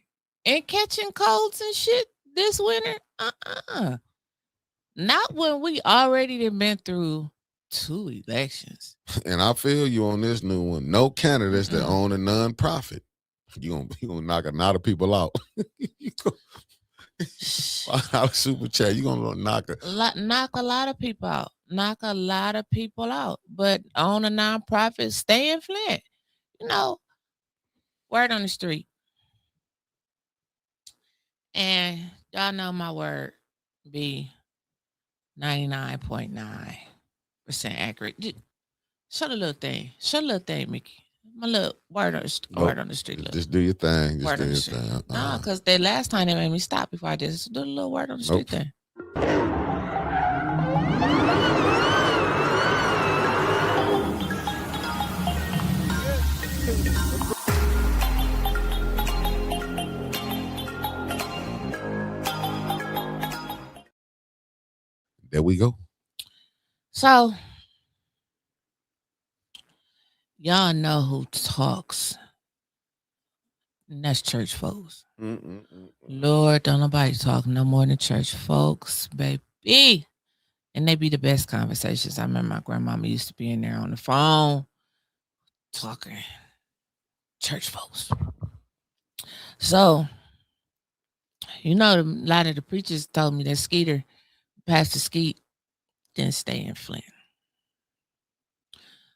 and catching colds and shit this winter? Not when we already been through 2 elections. And I feel you on this new one. No candidates that own a nonprofit. You gonna knock a lot of people out. Super chat. You gonna knock a lot of people out. Knock a lot of people out. But own a nonprofit, stay in Flint. Word on the street. And y'all know my word be 99.9% accurate. Show the little thing. Mickey. My little word on the street. Look. Just do your thing. Just do your thing. No, because the last time they made me stop before I did. So do the little word on the street thing. There we go. So, y'all know who talks. And that's church folks. Lord, don't nobody talk no more than church folks, baby. And they be the best conversations. I remember my grandmama used to be in there on the phone talking church folks. So, a lot of the preachers told me that Pastor Skeet, didn't stay in Flint.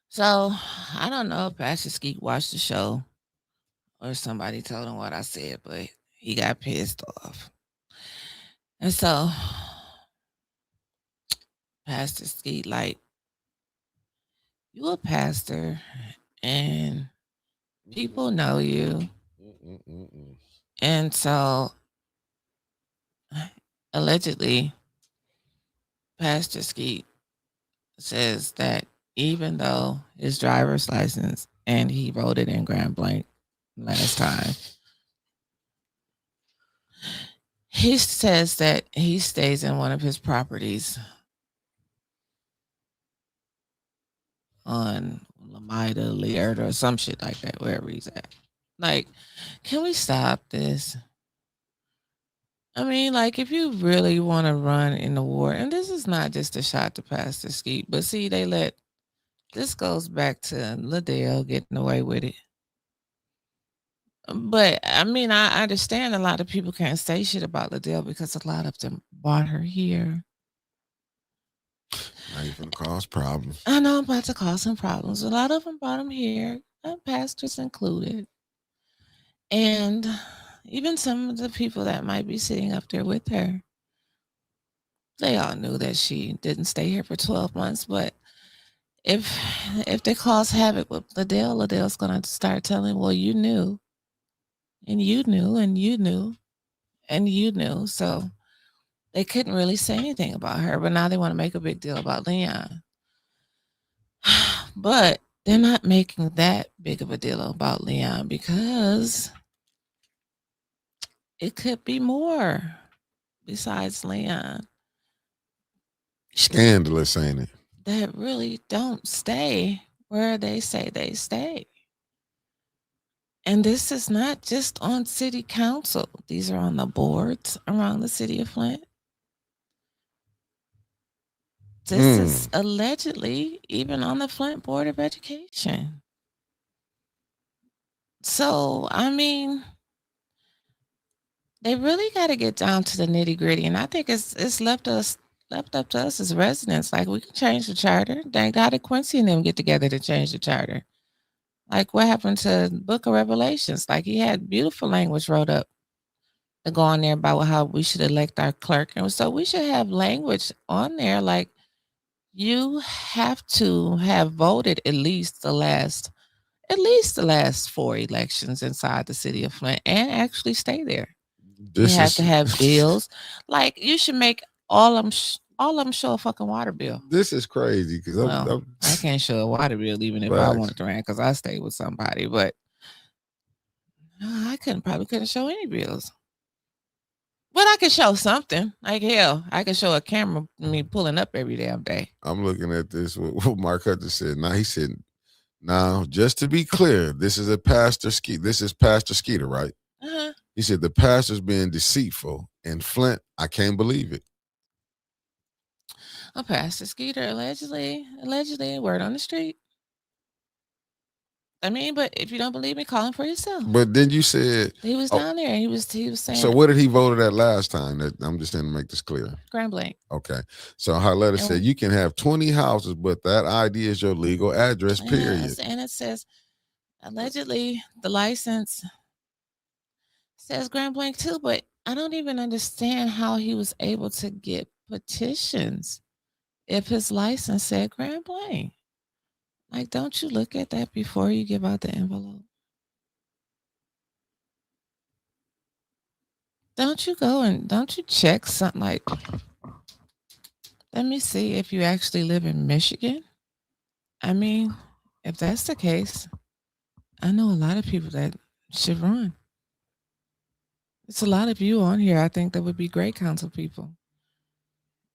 So I don't know if Pastor Skeet watched the show or somebody told him what I said, but he got pissed off. And so Pastor Skeet, like, you a pastor and people know you. And so allegedly, Pastor Skeet says that even though his driver's license and he wrote it in Grand Blanc last time, he says that he stays in one of his properties on Lamida, Leerda, or some shit like that, wherever he's at. Like, can we stop this? I mean, like, if you really want to run in the war, and this is not just a shot to Pastor Skeet, but see, this goes back to Liddell getting away with it. But I mean, I understand a lot of people can't say shit about Liddell because a lot of them bought her here. Now you're gonna cause problems. I know I'm about to cause some problems. A lot of them brought him here, pastors included. And even some of the people that might be sitting up there with her, they all knew that she didn't stay here for 12 months. But if they cause havoc with Liddell, Liddell's going to start telling, well, you knew, and you knew, and you knew, and you knew. So they couldn't really say anything about her. But now they want to make a big deal about Leon. But they're not making that big of a deal about Leon because it could be more besides Leon. Scandalous, ain't it? That really don't stay where they say they stay. And this is not just on city council. These are on the boards around the city of Flint. This is allegedly even on the Flint Board of Education. So, I mean, they really got to get down to the nitty gritty. And I think it's left up to us as residents. Like, we can change the charter. Thank God that Quincy and them get together to change the charter. Like, what happened to Book of Revelations? Like, he had beautiful language wrote up to go on there about how we should elect our clerk. And so we should have language on there like, you have to have voted at least the last 4 elections inside the city of Flint and actually stay there. You have to have bills. Like, you should make all of them show a fucking water bill. This is crazy because I can't show a water bill even if I wanted to run because I stayed with somebody. But I probably couldn't show any bills. But I could show something. Like, hell, I could show a camera me pulling up every damn day. I'm looking at this, what Mark Hudson said. Now he said, now, just to be clear, this is Pastor Skeeter, right? Uh-huh. He said the pastor's being deceitful. In Flint, I can't believe it. A Pastor Skeeter, allegedly, word on the street. I mean, but if you don't believe me, call him for yourself. But then you said he was down there. He was saying. So what did he vote at last time? I'm just trying to make this clear. Grand Blanc. Okay. So Harletta said you can have 20 houses, but that ID is your legal address, period. Yes, and it says allegedly the license says Grand Blanc too, but I don't even understand how he was able to get petitions if his license said Grand Blanc. Like, don't you look at that before you give out the envelope? Don't you check something like, let me see if you actually live in Michigan? I mean, if that's the case, I know a lot of people that should run. It's a lot of you on here, I think, that would be great council people.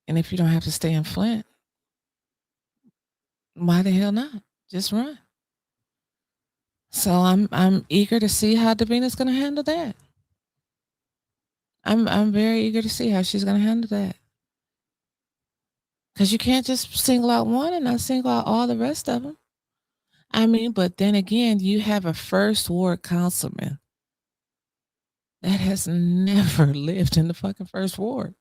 And if you don't have to stay in Flint, why the hell not? Just run. So I'm eager to see how Davina's going to handle that. I'm very eager to see how she's going to handle that. Because you can't just single out one and not single out all the rest of them. I mean, but then again, you have a first ward councilman that has never lived in the fucking first ward.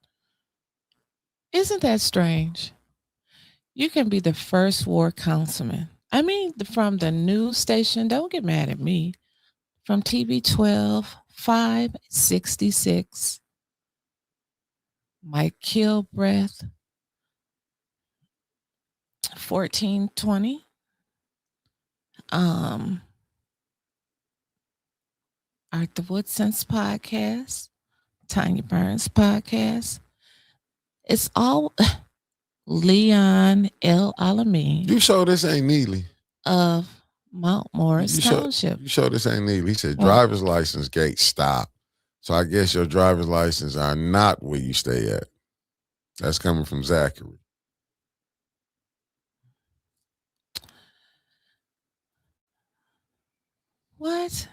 Isn't that strange? You can be the first ward councilman. I mean, from the news station, don't get mad at me. From TV 12, 566, Mike Kilbreath, 1420. Arthur Woodson's podcast, Tanya Burns podcast. It's all Leon L. Alamin You sure this ain't Neely? of Mount Morris You Township. sure this ain't Neely? He said What? driver's license gate stop. So I guess your driver's license are not where you stay at. That's coming from Zachary. What?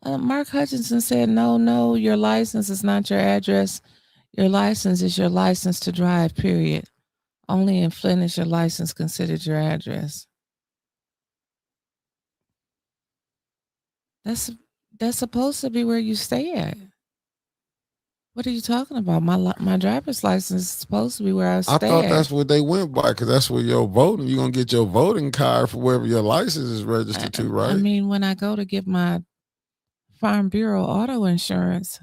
Mark Hutchinson said, no, your license is not your address. Your license is your license to drive, period. Only in Flint is your license considered your address. That's supposed to be where you stay at. What are you talking about? My driver's license is supposed to be where I stay I thought at. that's what they went by, because that's where you're voting. You're going to get your voting card for wherever your license is registered to, right? I mean, when I go to get my Farm Bureau auto insurance,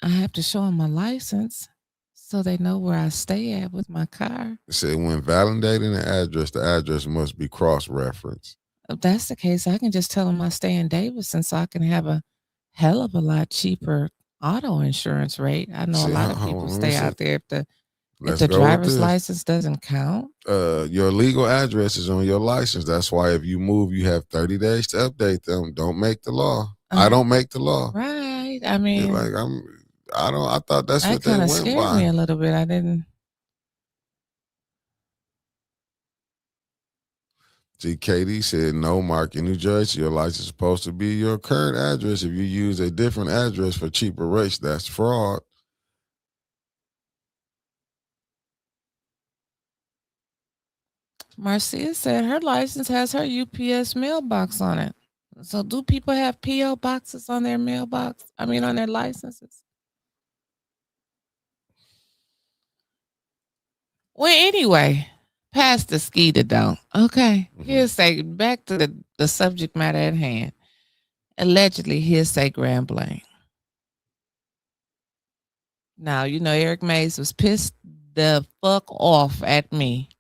I have to show them my license so they know where I stay at with my car. It said when validating the address must be cross-referenced. If that's the case, I can just tell them I stay in Davidson so I can have a hell of a lot cheaper auto insurance rate. I know a lot of people stay out there if the driver's license doesn't count. Your legal address is on your license. That's why if you move, you have 30 days to update them. Don't make the law. I don't make the law. Right. I mean, like I thought that's what they went by. That kind of scared me a little bit. I didn't. GKD said, no, Mark, in New Jersey, your license is supposed to be your current address. If you use a different address for cheaper rates, that's fraud. Marcia said her license has her UPS mailbox on it. So do people have P.O. boxes on their mailbox? I mean, on their licenses? Well, anyway, past the skeeter down. Okay. Hearsay, back to the subject matter at hand. Allegedly, hearsay Grand Blanc. Now, Eric Mays was pissed the fuck off at me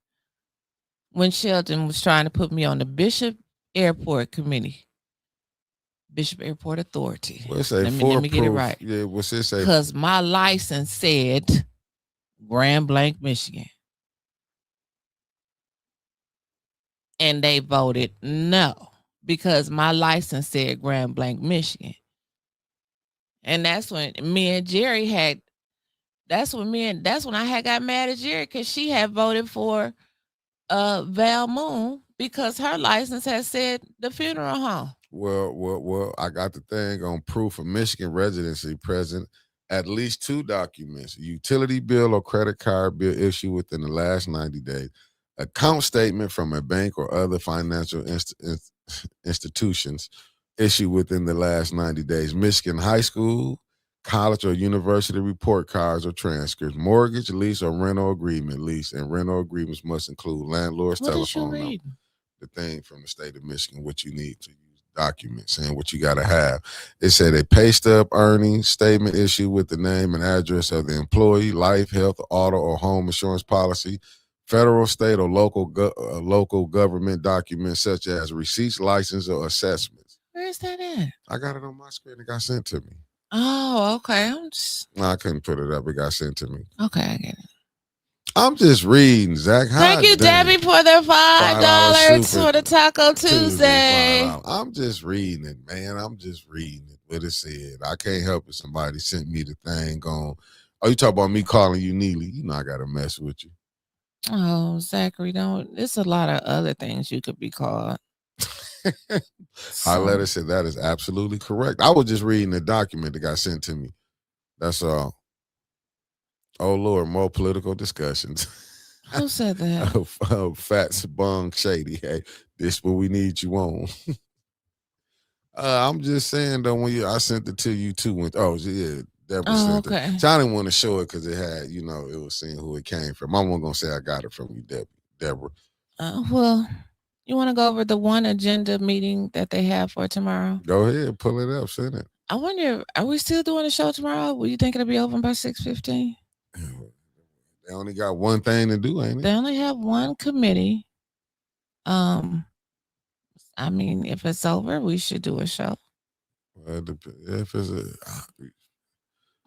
when Sheldon was trying to put me on the Bishop Airport Committee. Bishop Airport Authority. Let me get it right. Yeah, what's it say? Because my license said Grand Blanc, Michigan. And they voted no because my license said Grand Blanc, Michigan. And that's when me and Jerry had, that's when I had got mad at Jerry because she had voted for Val Moon because her license had said the funeral home. Well, I got the thing on proof of Michigan residency present. At least 2 documents: a utility bill or credit card bill issued within the last 90 days, account statement from a bank or other financial institutions issued within the last 90 days, Michigan high school, college, or university report cards or transcripts, mortgage, lease, or rental agreement. Lease and rental agreements must include landlord's telephone number. The thing from the state of Michigan, what you need to use documents and what you got to have. It said a pay stub earnings statement issued with the name and address of the employee, life, health, auto, or home insurance policy, federal, state, or local government documents such as receipts, license, or assessments. Where's that at? I got it on my screen. It got sent to me. Oh, okay. No, I couldn't put it up. It got sent to me. Okay, I get it. I'm just reading, Zach. Thank you, Debbie, for the $5 for the Taco Tuesday. I'm just reading it, man. I'm just reading it. What it said. I can't help it. Somebody sent me the thing on. Oh, you talk about me calling you Neely. You know I got to mess with you. Oh, Zachary, don't. There's a lot of other things you could be called. Highletter said that is absolutely correct. I was just reading the document that got sent to me. That's all. Oh, Lord, more political discussions. Who said that? Fats Bung Shady. Hey, this what we need you on. I'm just saying, though, I sent it to you, too. Yeah, Deborah Oh, sent it. okay. So I didn't want to show it because it had, it was seeing who it came from. I wasn't gonna say I got it from you, Deborah. Well, you want to go over the one agenda meeting that they have for tomorrow? Go ahead, pull it up, send it. I wonder, are we still doing a show tomorrow? Were you think it'll be open by 6:15? They only got one thing to do, ain't it? They only have one committee. I mean, if it's over, we should do a show. If it's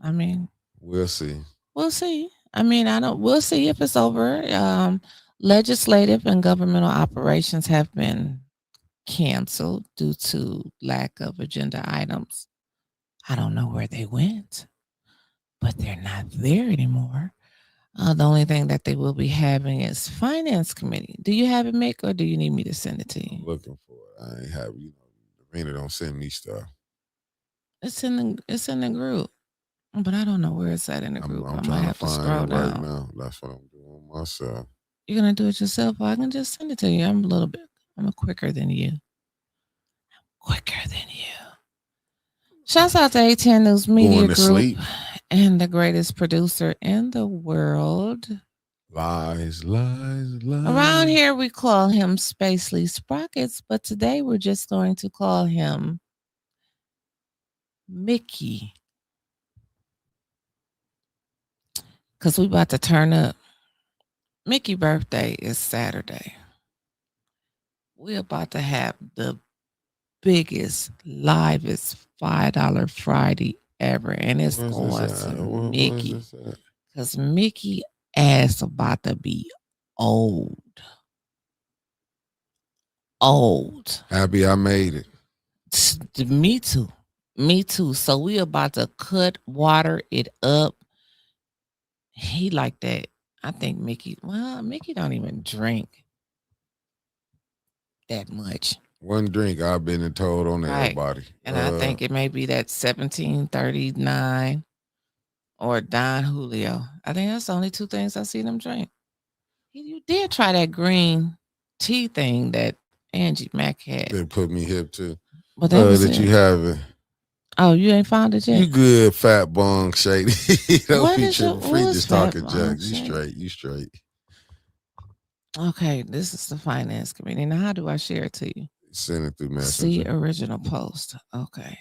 I mean, we'll see. We'll see. I mean, we'll see if it's over. Legislative and governmental operations have been canceled due to lack of agenda items. I don't know where they went, but they're not there anymore. The only thing that they will be having is finance committee. Do you have it, Mick, or do you need me to send it to you? I'm looking for it. I ain't have, Rena don't send me stuff. It's in the group, but I don't know where it's at in the group. I'm I might trying have to to find scroll it right down. now. That's what I'm doing myself. You're gonna do it yourself, or I can just send it to you. I'm quicker than you. Shouts out to A10 News Media Group sleep. and the greatest producer in the world. Lies. Around here, we call him Spacely Sprockets, but today we're just going to call him Mickey. Because we about to turn up. Mickey's birthday is Saturday. We're about to have the biggest, livest $5 Friday ever. And it's going to Mickey. Because Mickey ass about to be old. Happy I made it. Me too. So we about to water it up. He like that. I think Mickey don't even drink that much. One drink I've been told on everybody. And I think it may be that 1739 or Don Julio. I think that's the only two things I see them drink. You did try that green tea thing that Angie Mac had. They put me hip to. But that you haven't. Oh, you ain't found it yet? You good, fat bong shady. Don't be tripping free just talking jacks. You straight. Okay, this is the finance committee. Now, how do I share it to you? Send it through Messenger. See original post. Okay.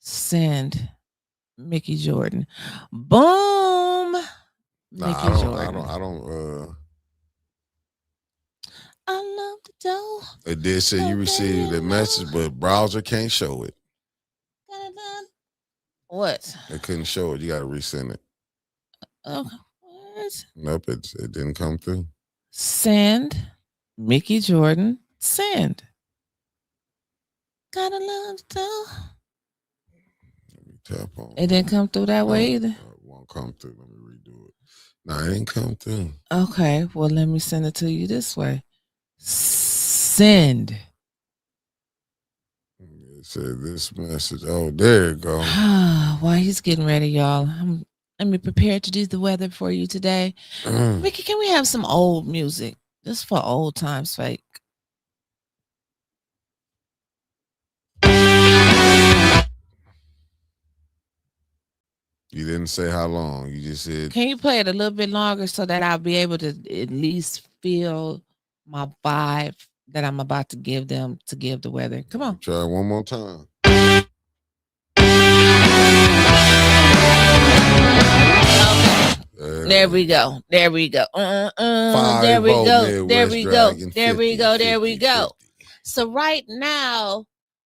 Send Mickey Jordan. Boom. Mickey Jordan. I love the dough. It did say you received the message, but browser can't show it. What? It couldn't show it. You got to resend it. Okay. What? Nope, it didn't come through. Send Mickey Jordan. Send. Gotta love the dough. Let me tap on. It didn't come through that way either. It won't come through. Let me redo it. No, it didn't come through. Okay, well, let me send it to you this way. Send. It said this message. Oh, there you go. While he's getting ready, y'all, let me prepare to do the weather for you today. Mickey, can we have some old music? Just for old times' sake. You didn't say how long. You just said. Can you play it a little bit longer so that I'll be able to at least feel my vibe that I'm about to give them to give the weather? Come on. Try it one more time. Okay. There we go. There we go. There we go. There we go. There we go. There we go. So right now,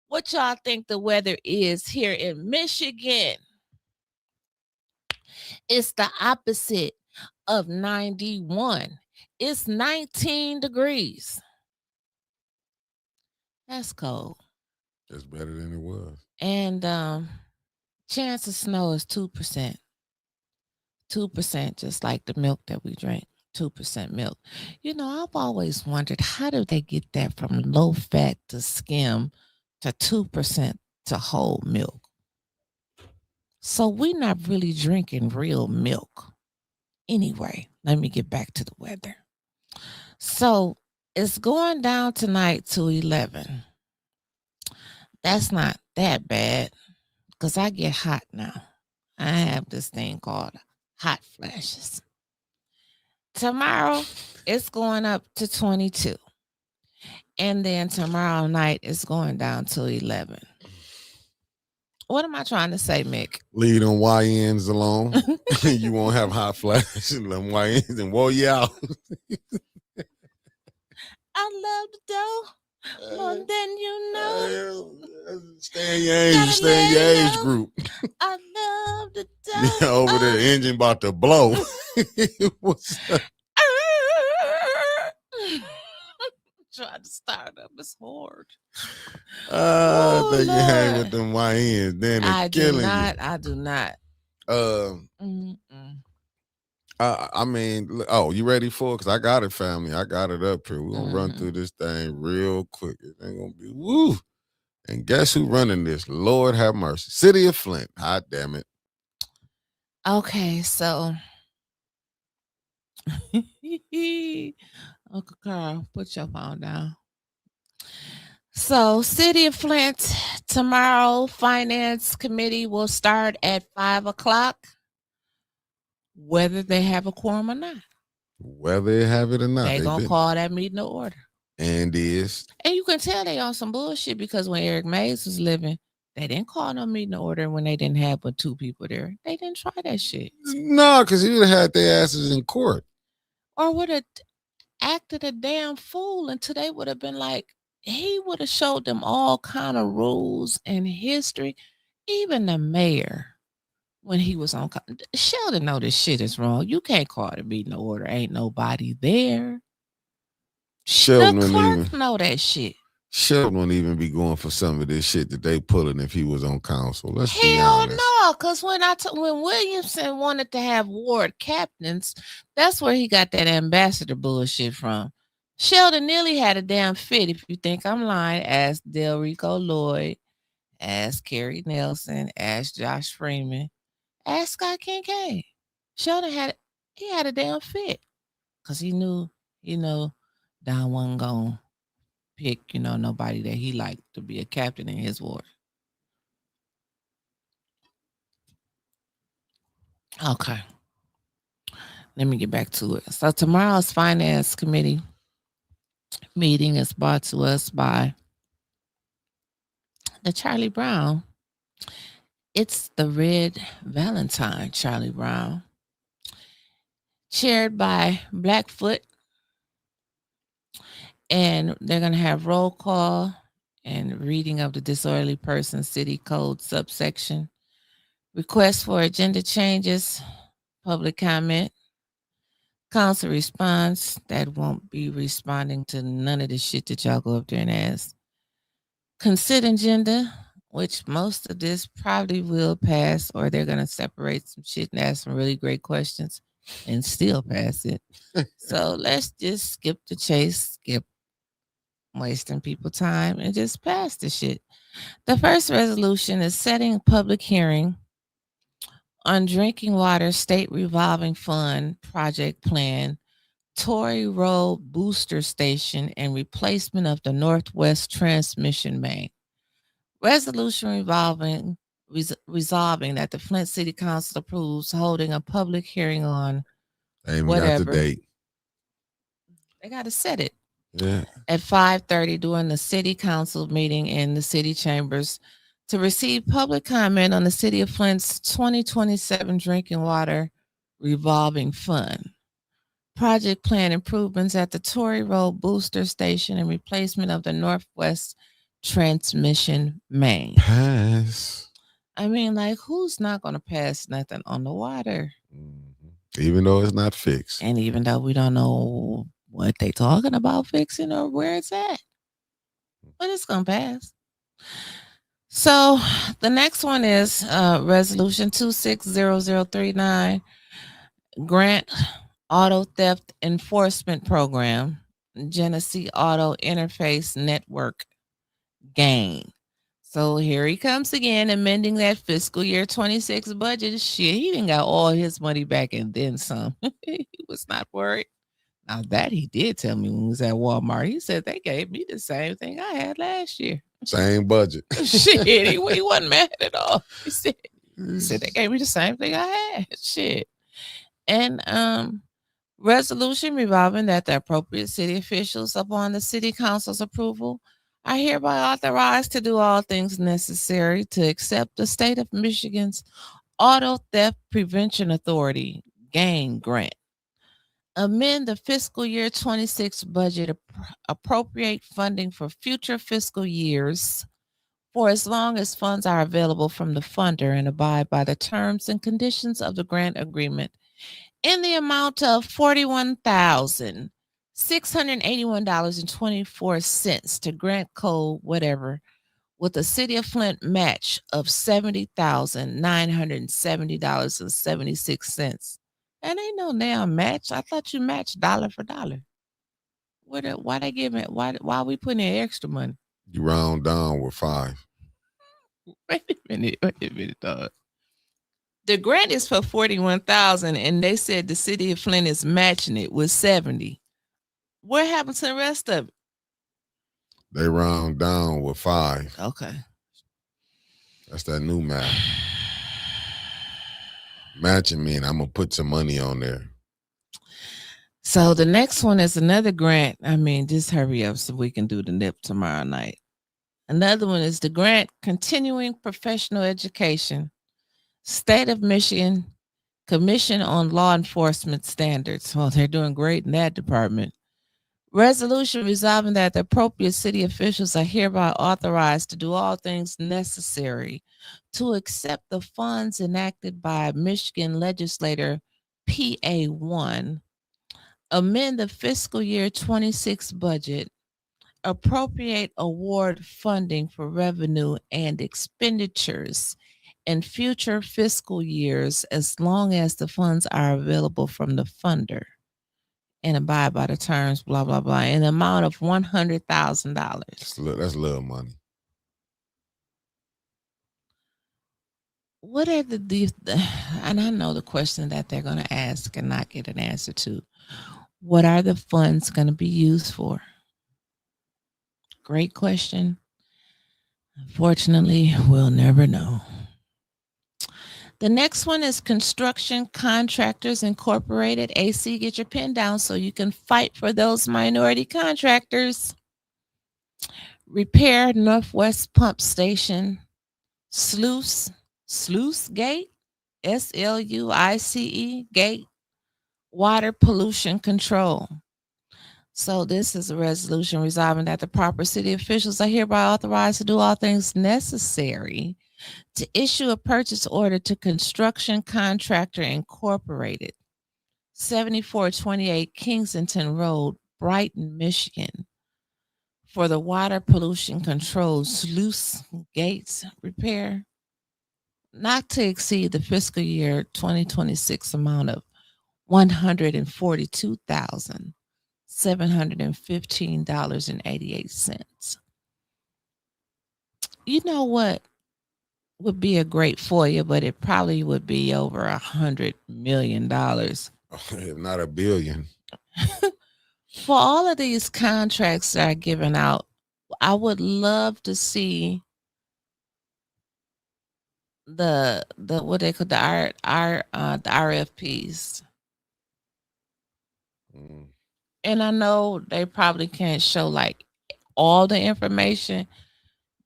what y'all think the weather is here in Michigan? It's the opposite of 91. It's 19 degrees. That's cold. That's better than it was. And chance of snow is 2%. 2%, just like the milk that we drink. 2% milk. I've always wondered, how do they get that from low fat to skim to 2% to whole milk? So we're not really drinking real milk. Anyway, let me get back to the weather. So it's going down tonight to 11. That's not that bad because I get hot now. I have this thing called hot flashes. Tomorrow, it's going up to 22. And then tomorrow night, it's going down to 11. What am I trying to say, Mick? Leave them YNs alone. You won't have hot flashes and them YNs and whoa you out. I love the dough more than you know. Stay in your age, stay in your age group. I love the dough. Yeah, over there, engine about to blow. What's up? Trying to start up, it's hard. I think you hang with them YNs, then I it's killing you. I do not. I mean, you ready for it? Because I got it, family. I got it up here. We're going to run through this thing real quick. It ain't going to be woo. And guess who running this? Lord have mercy. City of Flint. Hot damn it. Okay, so Uncle Carl, put your phone down. So, City of Flint, tomorrow, Finance Committee will start at 5 o'clock, whether they have a quorum or not. Whether they have it or not. They're going to call that meeting to order. And is. And you can tell they on some bullshit because when Eric Mays was living, they didn't call no meeting to order when they didn't have but 2 people there. They didn't try that shit. No, because he would have had their asses in court. Or would have acted a damn fool until they would have been like, he would have showed them all kind of rules and history. Even the mayor, when he was on, Sheldon know this shit is wrong. You can't call the meeting to order. Ain't nobody there. Sheldon the clerk know that shit. Sheldon wouldn't even be going for some of this shit that they pulling if he was on council. Let's be Hell honest. no, because when Williamson wanted to have ward captains, that's where he got that ambassador bullshit from. Sheldon nearly had a damn fit. If you think I'm lying, ask Delrico Lloyd, ask Kerry Nelson, ask Josh Freeman, ask Scott Kincaid. Sheldon had a damn fit because he knew, Don wasn't going to pick, nobody that he liked to be a captain in his ward. Okay. Let me get back to it. So tomorrow's Finance Committee meeting is brought to us by the Charlie Brown. It's the Red Valentine Charlie Brown, chaired by Blackfoot. And they're going to have roll call and reading of the disorderly person city code subsection, request for agenda changes, public comment, council response. That won't be responding to none of the shit that y'all go up there and ask. Consent agenda, which most of this probably will pass, or they're going to separate some shit and ask some really great questions and still pass it. So let's just skip the chase, skip wasting people time, and just pass the shit. The first resolution is setting a public hearing on drinking water state revolving fund project plan, Torrey Road booster station, and replacement of the Northwest transmission main. Resolution resolving that the Flint City Council approves holding a public hearing on whatever. Got the date. They got to set it. Yeah. At 5:30 during the city council meeting in the city chambers to receive public comment on the city of Flint's 2027 drinking water revolving fund, project plan improvements at the Torrey Road booster station, and replacement of the Northwest transmission main. Pass. I mean, like, who's not going to pass nothing on the water? Mm-hmm. Even though it's not fixed. And even though we don't know what they talking about fixing or where it's at. But it's going to pass. So the next one is Resolution 260039, Grant Auto Theft Enforcement Program, Genesee Auto Interface Network gain. So here he comes again, amending that fiscal year 26 budget. Shit, he didn't got all his money back and then some. He was not worried. Now that he did tell me when he was at Walmart, he said they gave me the same thing I had last year. Same budget. Shit, he wasn't mad at all. He said Said they gave me the same thing I had. Shit. And resolution revolving that the appropriate city officials, upon the city council's approval, are hereby authorized to do all things necessary to accept the state of Michigan's Auto Theft Prevention Authority GAIN grant. Amend the fiscal year 26 budget, appropriate funding for future fiscal years for as long as funds are available from the funder, and abide by the terms and conditions of the grant agreement in the amount of $41,681.24 to grant code whatever, with a City of Flint match of $70,970.76. And ain't no damn match. I thought you matched dollar for dollar. Why they giving? Why are we putting in extra money? You round down with 5. Wait a minute, dog. The grant is for 41,000, and they said the City of Flint is matching it with 70. What happened to the rest of it? They round down with 5. Okay. That's that new math. Matching me, and I'm gonna put some money on there. So the next one is another grant. I mean, just hurry up so we can do the NIP tomorrow night. Another one is the grant Continuing Professional Education, State of Michigan Commission on Law Enforcement Standards. Well, they're doing great in that department. Resolution resolving that the appropriate city officials are hereby authorized to do all things necessary to accept the funds enacted by Michigan Legislator PA1, amend the fiscal year 26 budget, appropriate award funding for revenue and expenditures in future fiscal years as long as the funds are available from the funder, and abide by the terms, blah, blah, blah, in the amount of $100,000. That's little money. What are and I know the question that they're going to ask and not get an answer to. What are the funds going to be used for? Great question. Unfortunately, we'll never know. The next one is Construction Contractors Incorporated. AC, get your pen down so you can fight for those minority contractors. Repair Northwest Pump Station, Sluice Gate, SLUICE Gate, Water Pollution Control. So this is a resolution resolving that the proper city officials are hereby authorized to do all things necessary to issue a purchase order to Construction Contractor Incorporated, 7428 Kensington Road, Brighton, Michigan, for the water pollution control sluice gates repair, not to exceed the fiscal year 2026 amount of $142,715.88. You know what would be a great FOIA, but it probably would be over $100 million. If not $1 billion. For all of these contracts that are given out, I would love to see the what they call the RFPs. And I know they probably can't show like all the information,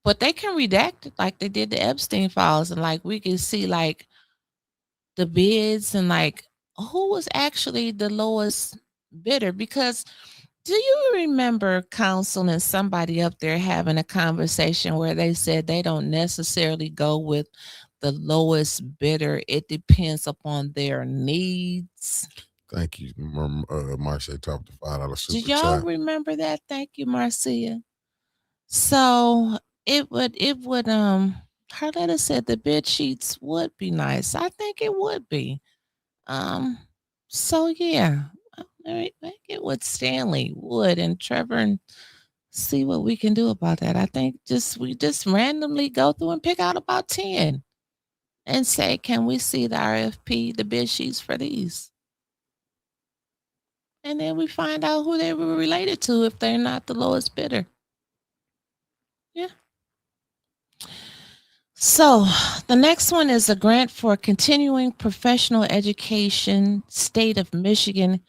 but they can redact it like they did the Epstein files, and like we can see like the bids and like who was actually the lowest bidder. Because do you remember counsel and somebody up there having a conversation where they said they don't necessarily go with the lowest bidder? It depends upon their needs. Thank you, Marcia. Top the $5 super Do y'all chat. remember that? Thank you, Marcia. So it would her letter said the bid sheets would be nice. I think it would be. So yeah, I get with Stanley Wood and Trevor and see what we can do about that. I think we just randomly go through and pick out about 10 and say, can we see the RFP, the bid sheets for these? And then we find out who they were related to if they're not the lowest bidder. Yeah. So the next one is a grant for continuing professional education, state of Michigan.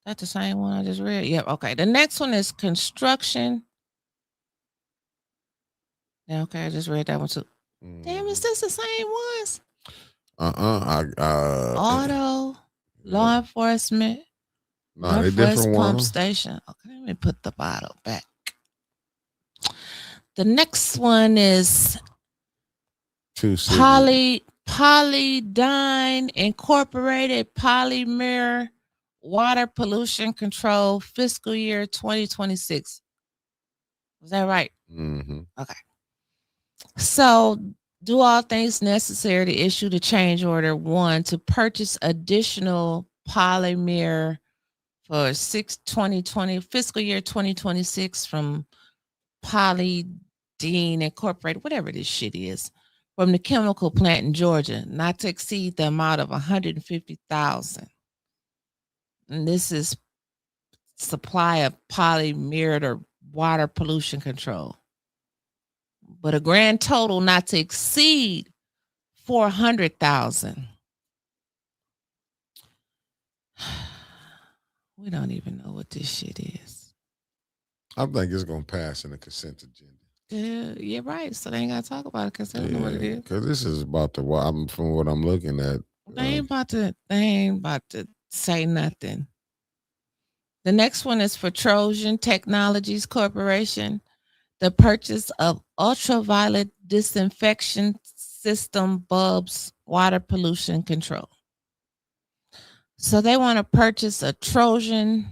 That's the same one I just read. Yep. Okay. The next one is construction. Yeah, okay, I just read that one too. Damn, is this the same ones? Auto, law enforcement, Nah, they Northwest different Pump ones. Station. Okay, let me put the bottle back. The next one is Polydyne Incorporated Polymer Water Pollution Control Fiscal Year 2026. Was that right? Mm-hmm. Okay. So do all things necessary to issue the change order 1 to purchase additional polymer for 2020 fiscal year 2026 from Polydyne Incorporated, whatever this shit is, from the chemical plant in Georgia, not to exceed the amount of $150,000. And this is supply of polymer or water pollution control. But a grand total not to exceed 400,000. We don't even know what this shit is. I think it's gonna pass in the consent agenda. Yeah, you're right. So they ain't gotta talk about it because they don't know what it is. Because this is about to. From what I'm looking at, They ain't about to. They ain't about to say nothing. The next one is for Trojan Technologies Corporation. The purchase of ultraviolet disinfection system bulbs, water pollution control. So they want to purchase a Trojan.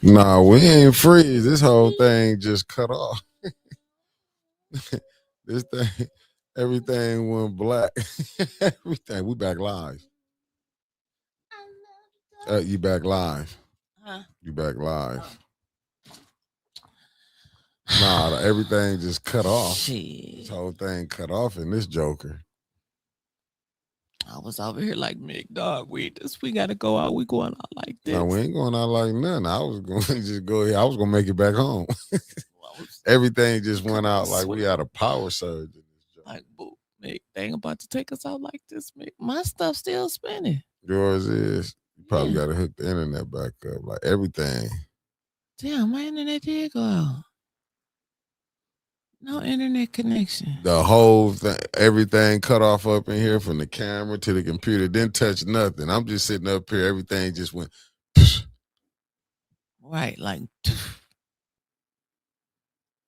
nah, we ain't freeze. This whole thing just cut off. This thing, everything went black. Everything. We back live. You back live. Huh? You back live. Nah, everything just cut off. Shit. This whole thing cut off in this joker. I was over here like, Mick, dog, we gotta go out. We going out like this. No, we ain't going out like nothing. I was going to just go here. I was going to make it back home. Everything just went out like we had a power surge. Like, boo, Mick, they ain't about to take us out like this, Mick. My stuff still spinning. Yours is. You probably got to hook the internet back up. Like everything. Damn, my internet did go out. No internet connection. The whole thing, everything cut off up in here from the camera to the computer. Didn't touch nothing. I'm just sitting up here. Everything just went. Right, like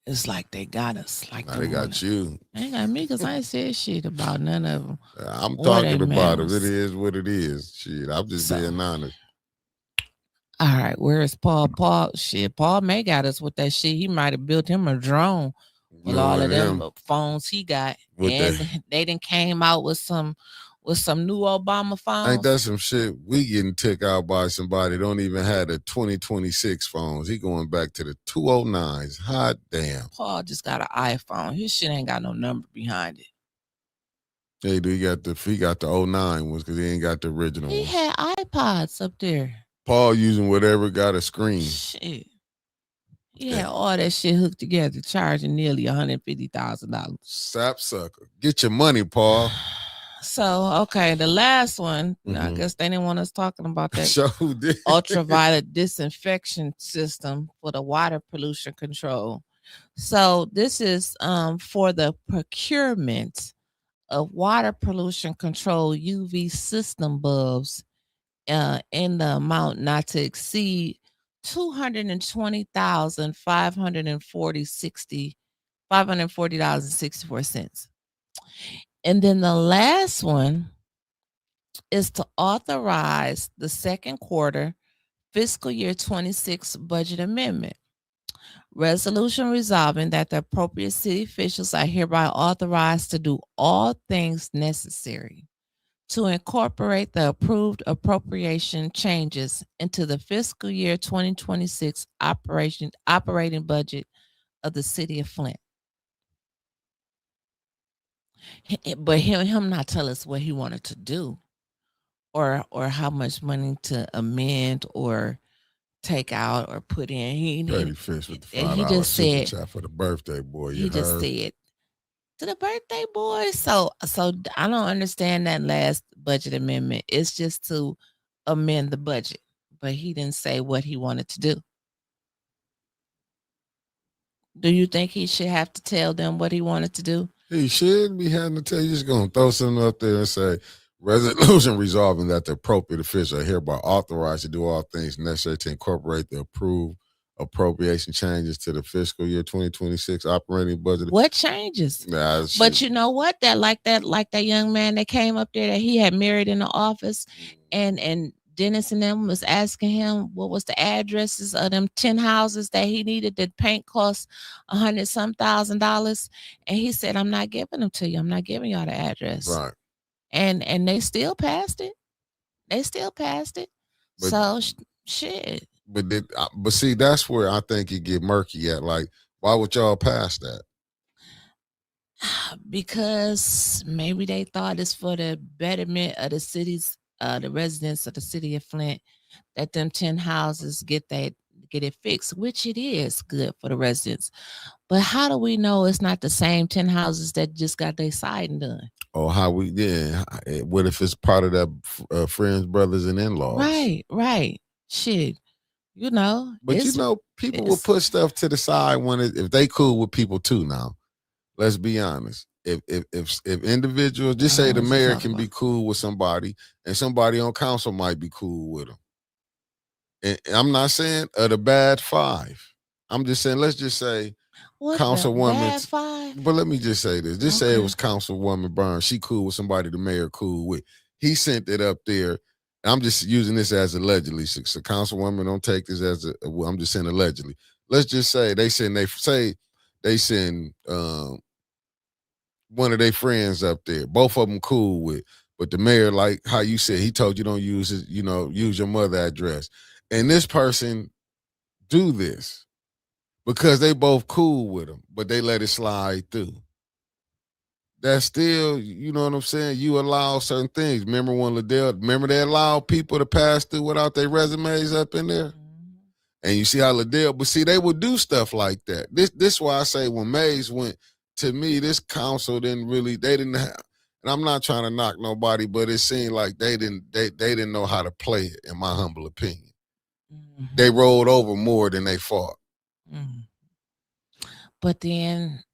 it's like they got us. Like now they got you. They ain't got me because I ain't said shit about none of them. I'm talking about it. It is what it is. Shit, I'm just being honest. All right, where's Paul? Paul May got us with that shit. He might have built him a drone with all of them phones he got. And they done came out with some with some new Obama Ain't phones. that some shit? We getting took out by somebody don't even have the 2026 phones. He going back to the 209s. Hot damn. Paul just got an iPhone. His shit ain't got no number behind it. Hey, dude, he got the 09 ones because he ain't got the original He ones. had iPods up there. Paul using whatever got a screen. Shit. He had all that shit hooked together, charging nearly $150,000. Sapsucker. Get your money, Paul. So, okay, the last one, I guess they didn't want us talking about that So did. ultraviolet disinfection system for the water pollution control. So this is for the procurement of water pollution control UV system bulbs in the amount not to exceed $540.64. And then the last one is to authorize the second quarter fiscal year 26 budget amendment. Resolution resolving that the appropriate city officials are hereby authorized to do all things necessary to incorporate the approved appropriation changes into the fiscal year 2026 operating budget of the city of Flint. But him not tell us what he wanted to do or how much money to amend or take out or put in. Petty Fish with the $5 he just super said chat for the birthday boy. He just said to the birthday boy. So I don't understand that last budget amendment. It's just to amend the budget, but he didn't say what he wanted to do. Do you think he should have to tell them what he wanted to do? He should be having to tell you. Just gonna throw something up there and say resolution resolving that the appropriate officials are hereby authorized to do all things necessary to incorporate the approved appropriation changes to the fiscal year 2026 operating budget. What changes? But you know what? Like that young man that came up there that he had married in the office, and Dennis and them was asking him what was the addresses of them 10 houses that he needed. That paint cost $100,000, and he said, "I'm not giving them to you. I'm not giving y'all the address." Right. And they still passed it. But, so shit. But see, that's where I think it get murky at. Like, why would y'all pass that? Because maybe they thought it's for the betterment of the city's, the residents of the city of Flint, that them 10 houses get it fixed, which it is good for the residents. But how do we know it's not the same 10 houses that just got their siding done? Oh, what if it's part of that friends, brothers, and in-laws? Right. Shit. But people will put stuff to the side if they cool with people too. Now, let's be honest. If individuals, just say the mayor can be cool with somebody, and somebody on council might be cool with them. And I'm not saying the bad five. I'm just saying, let's just say Councilwoman. But let me just say this. Just say it was Councilwoman Burns. She cool with somebody the mayor cool with. He sent it up there. I'm just using this as allegedly. So Councilwoman, don't take this as I'm just saying allegedly. Let's just say they send one of their friends up there. Both of them cool with. But the mayor, like how you said, he told you don't use it, use your mother address. And this person do this because they both cool with them, but they let it slide through. That's still, you know what I'm saying? You allow certain things. Remember they allowed people to pass through without their resumes up in there? And you see how Liddell, but see, they would do stuff like that. This why I say when Mays went, to me, this council they didn't have, and I'm not trying to knock nobody, but it seemed like they didn't know how to play it, in my humble opinion. Mm-hmm. They rolled over more than they fought. Mm-hmm. But then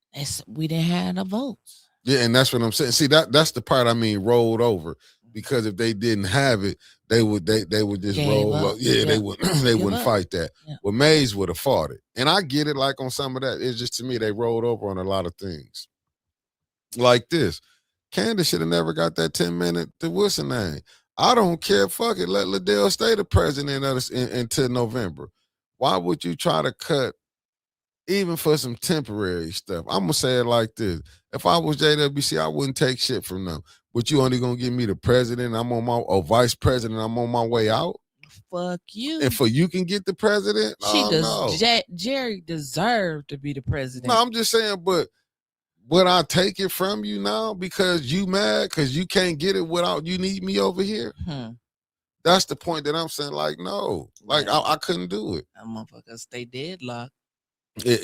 we didn't have the votes. Yeah, and that's what I'm saying. See, that's the part I mean, rolled over. Because if they didn't have it, they would just roll up. Yeah, they wouldn't fight that. Yeah. Well, Mays would have fought it. And I get it, like on some of that. It's just, to me, they rolled over on a lot of things. Like this. Candace should have never got that 10-minute to what's her name. I don't care. Fuck it. Let Liddell stay the president until November. Why would you try to cut even for some temporary stuff? I'm going to say it like this. If I was JWC, I wouldn't take shit from them. But you only gonna give me the president? I'm on my vice president. I'm on my way out. Fuck you. And for you can get the president? No. Jerry deserved to be the president. No, I'm just saying, but would I take it from you now because you mad because you can't get it without you need me over here? That's the point that I'm saying. Like, no, like I couldn't do it. That motherfucker stay deadlocked.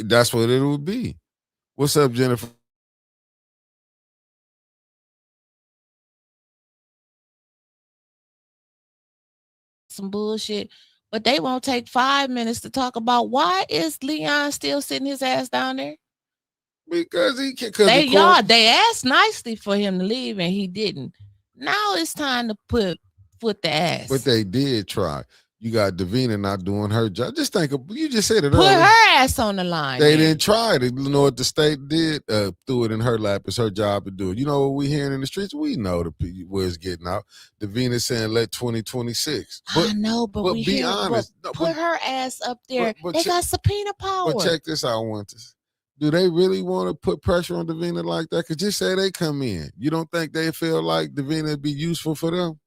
That's what it would be. What's up, Jennifer? Some bullshit, but they won't take 5 minutes to talk about why is Leon still sitting his ass down there? Because he can. They asked nicely for him to leave and he didn't. Now it's time to put the ass. But they did try. You got Davina not doing her job. Just think of, you just said it Put earlier. her ass on the line. They didn't try it. You know what the state did? Threw it in her lap. It's her job to do it. You know what we hearing in the streets? We know where it's getting out. Davina saying let 2026. I know, but we be honest. Put her ass up there. They got subpoena power. But check this out, Winters. Do they really want to put pressure on Davina like that? Because just say they come in. You don't think they feel like Davina would be useful for them?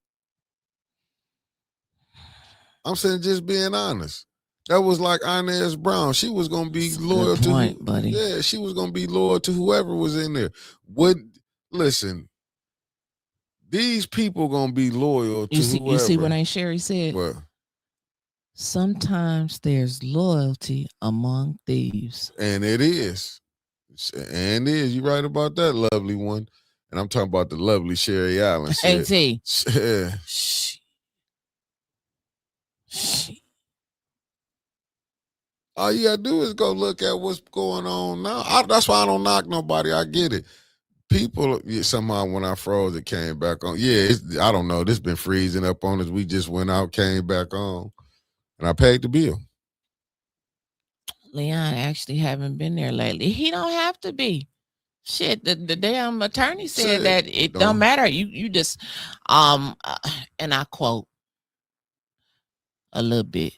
I'm saying just being honest. That was like Inez Brown. She was going to be loyal to buddy. Yeah, she was going to be loyal to whoever was in there. Listen, these people going to be loyal to whoever. You see what Aunt Sherry said? What? Sometimes there's loyalty among thieves. And it is. And it is. You're right about that, lovely one. And I'm talking about the lovely Sherry Allen. AT. Yeah. All you gotta do is go look at what's going on now. That's why I don't knock nobody. I get it. People somehow when I froze, it came back on. Yeah, I don't know. This been freezing up on us. We just went out, came back on, and I paid the bill. Leon actually haven't been there lately. He don't have to be. Shit, the damn attorney said that it don't matter. You just and I quote a little bit.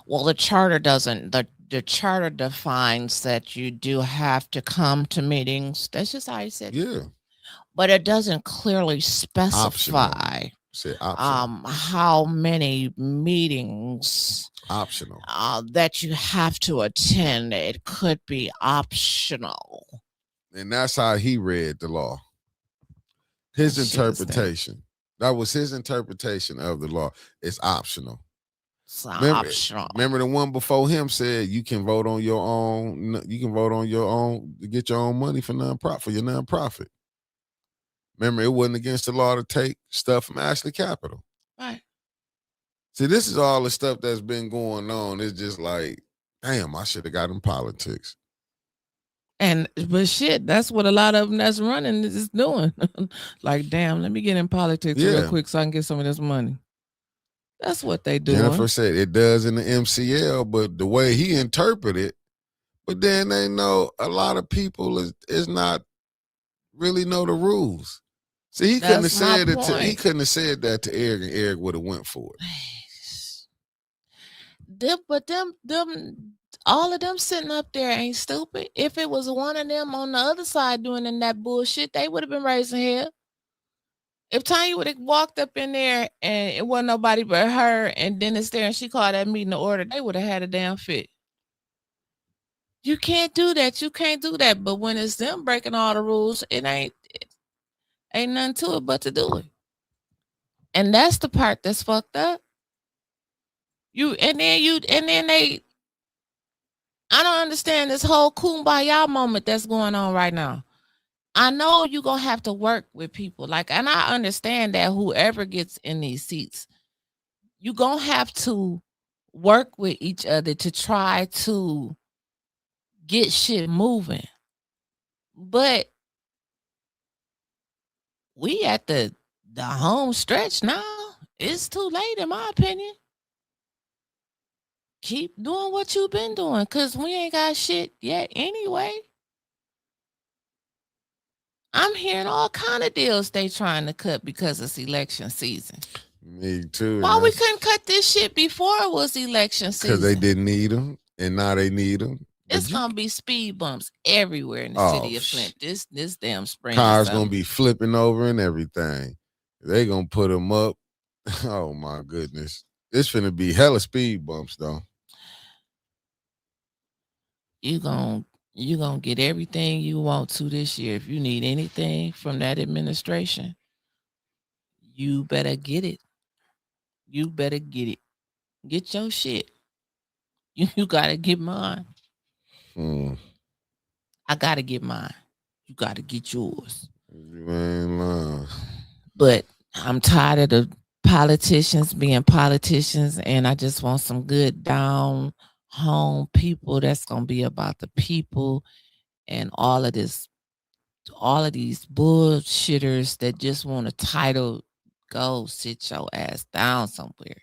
Well, the charter doesn't. The charter defines that you do have to come to meetings. That's just how he said it. Yeah. But it doesn't clearly specify how many meetings optional that you have to attend. It could be optional. And that's how he read the law. His interpretation. That was his interpretation of the law. It's optional. Remember the one before him said you can vote on your own. You can vote on your own to get your own money for your nonprofit. Remember, it wasn't against the law to take stuff from Ashley Capital. Right. See, this is all the stuff that's been going on. It's just like, damn, I should have got in politics. But shit, that's what a lot of them that's running is doing. Like, damn, let me get in politics real quick so I can get some of this money. That's what they do. Jennifer said it does in the MCL, but the way he interpreted it, but then they know a lot of people is not really know the rules. See, he couldn't have said it to he couldn't have said that to Eric, and Eric would have went for it. But all of them sitting up there ain't stupid. If it was one of them on the other side doing that bullshit, they would have been raising hell. If Tanya would have walked up in there and it wasn't nobody but her and Dennis there and she called that meeting to order, they would have had a damn fit. You can't do that. You can't do that. But when it's them breaking all the rules, it ain't nothing to it but to do it. And that's the part that's fucked up. I don't understand this whole kumbaya moment that's going on right now. I know you're going to have to work with people. And I understand that whoever gets in these seats, you're going to have to work with each other to try to get shit moving. But we at the home stretch now. It's too late, in my opinion. Keep doing what you've been doing, because we ain't got shit yet anyway. I'm hearing all kind of deals they trying to cut because it's election season. Me too. Why we couldn't cut this shit before it was election season? Because they didn't need them, and now they need them. It's gonna be speed bumps everywhere in the city of Flint. This damn spring. Cars gonna be flipping over and everything. They gonna put them up. Oh my goodness. It's finna be hella speed bumps though. You gonna get everything you want to this year. If you need anything from that administration, you better get it. You better get it. Get your shit. You gotta get mine. I gotta get mine. You gotta get yours. You ain't lying. But I'm tired of the politicians being politicians, and I just want some good down home people that's gonna be about the people, and all of these bullshitters that just want a title. Go sit your ass down somewhere.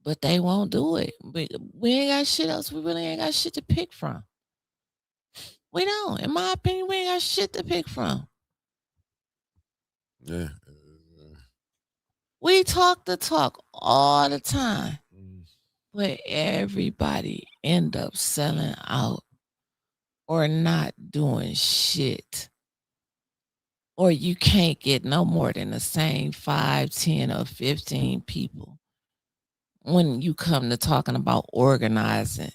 But they won't do it. We ain't got shit else. We really ain't got shit to pick from. We don't. In my opinion, we ain't got shit to pick from. Yeah. We talk the talk all the time. But everybody end up selling out or not doing shit. Or you can't get no more than the same 5, 10, or 15 people when you come to talking about organizing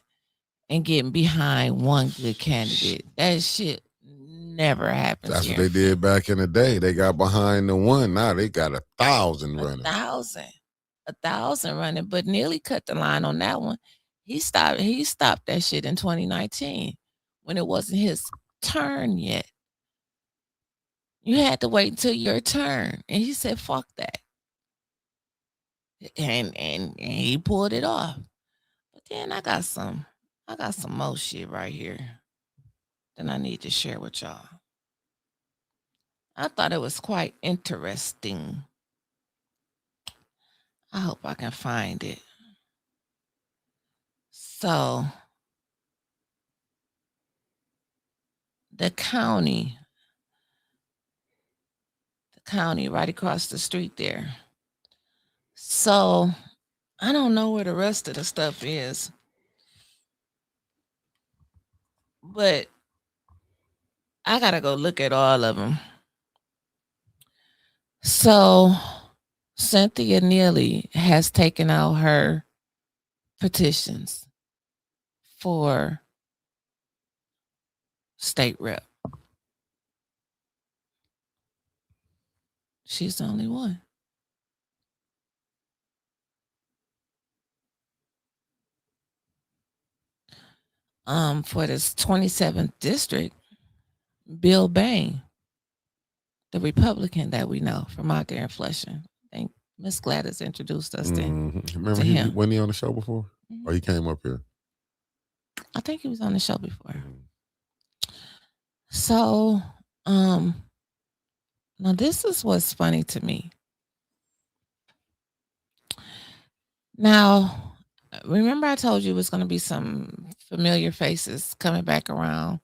and getting behind one good candidate. That shit never happens. That's what they did back in the day. They got behind the one. Now they got 1,000 running. 1,000 running, but nearly cut the line on that one. He stopped that shit in 2019 when it wasn't his turn yet. You had to wait until your turn. And he said, fuck that. And he pulled it off. But then I got some more shit right here that I need to share with y'all. I thought it was quite interesting. I hope I can find it. So, the county right across the street there. So, I don't know where the rest of the stuff is. But I got to go look at all of them. So, Cynthia Neely has taken out her petitions for state rep. She's the only one. For this 27th district, Bill Bain, the Republican that we know from out there in Flushing. I think Miss Gladys introduced us to Remember him. Wasn't he on the show before? Or he came up here? I think he was on the show before. So, now this is what's funny to me. Now, remember I told you it was going to be some familiar faces coming back around.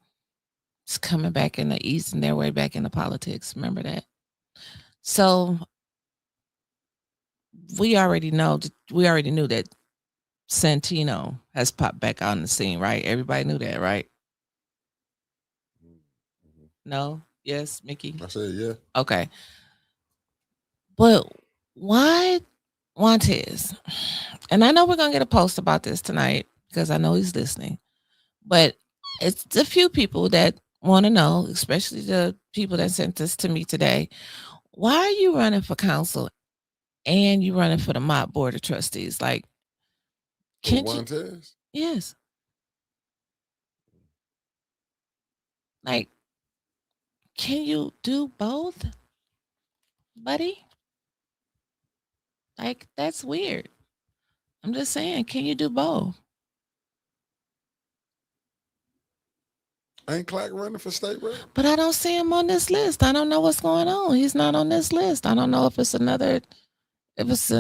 It's coming back in the East and their way back into politics. Remember that? So we already knew that Santino has popped back on the scene, right? Everybody knew that, right? No? Yes, Mickey? I said, yeah. Okay. But why Montez? And I know we're going to get a post about this tonight because I know he's listening. But it's a few people that want to know, especially the people that sent this to me today. Why are you running for council and you running for the mob board of trustees? Like, can't you? Yes. Like, can you do both, buddy? Like, that's weird. I'm just saying, can you do both? Ain't Clark running for state rep? But I don't see him on this list. I don't know what's going on. He's not on this list. I don't know if it's another. If it's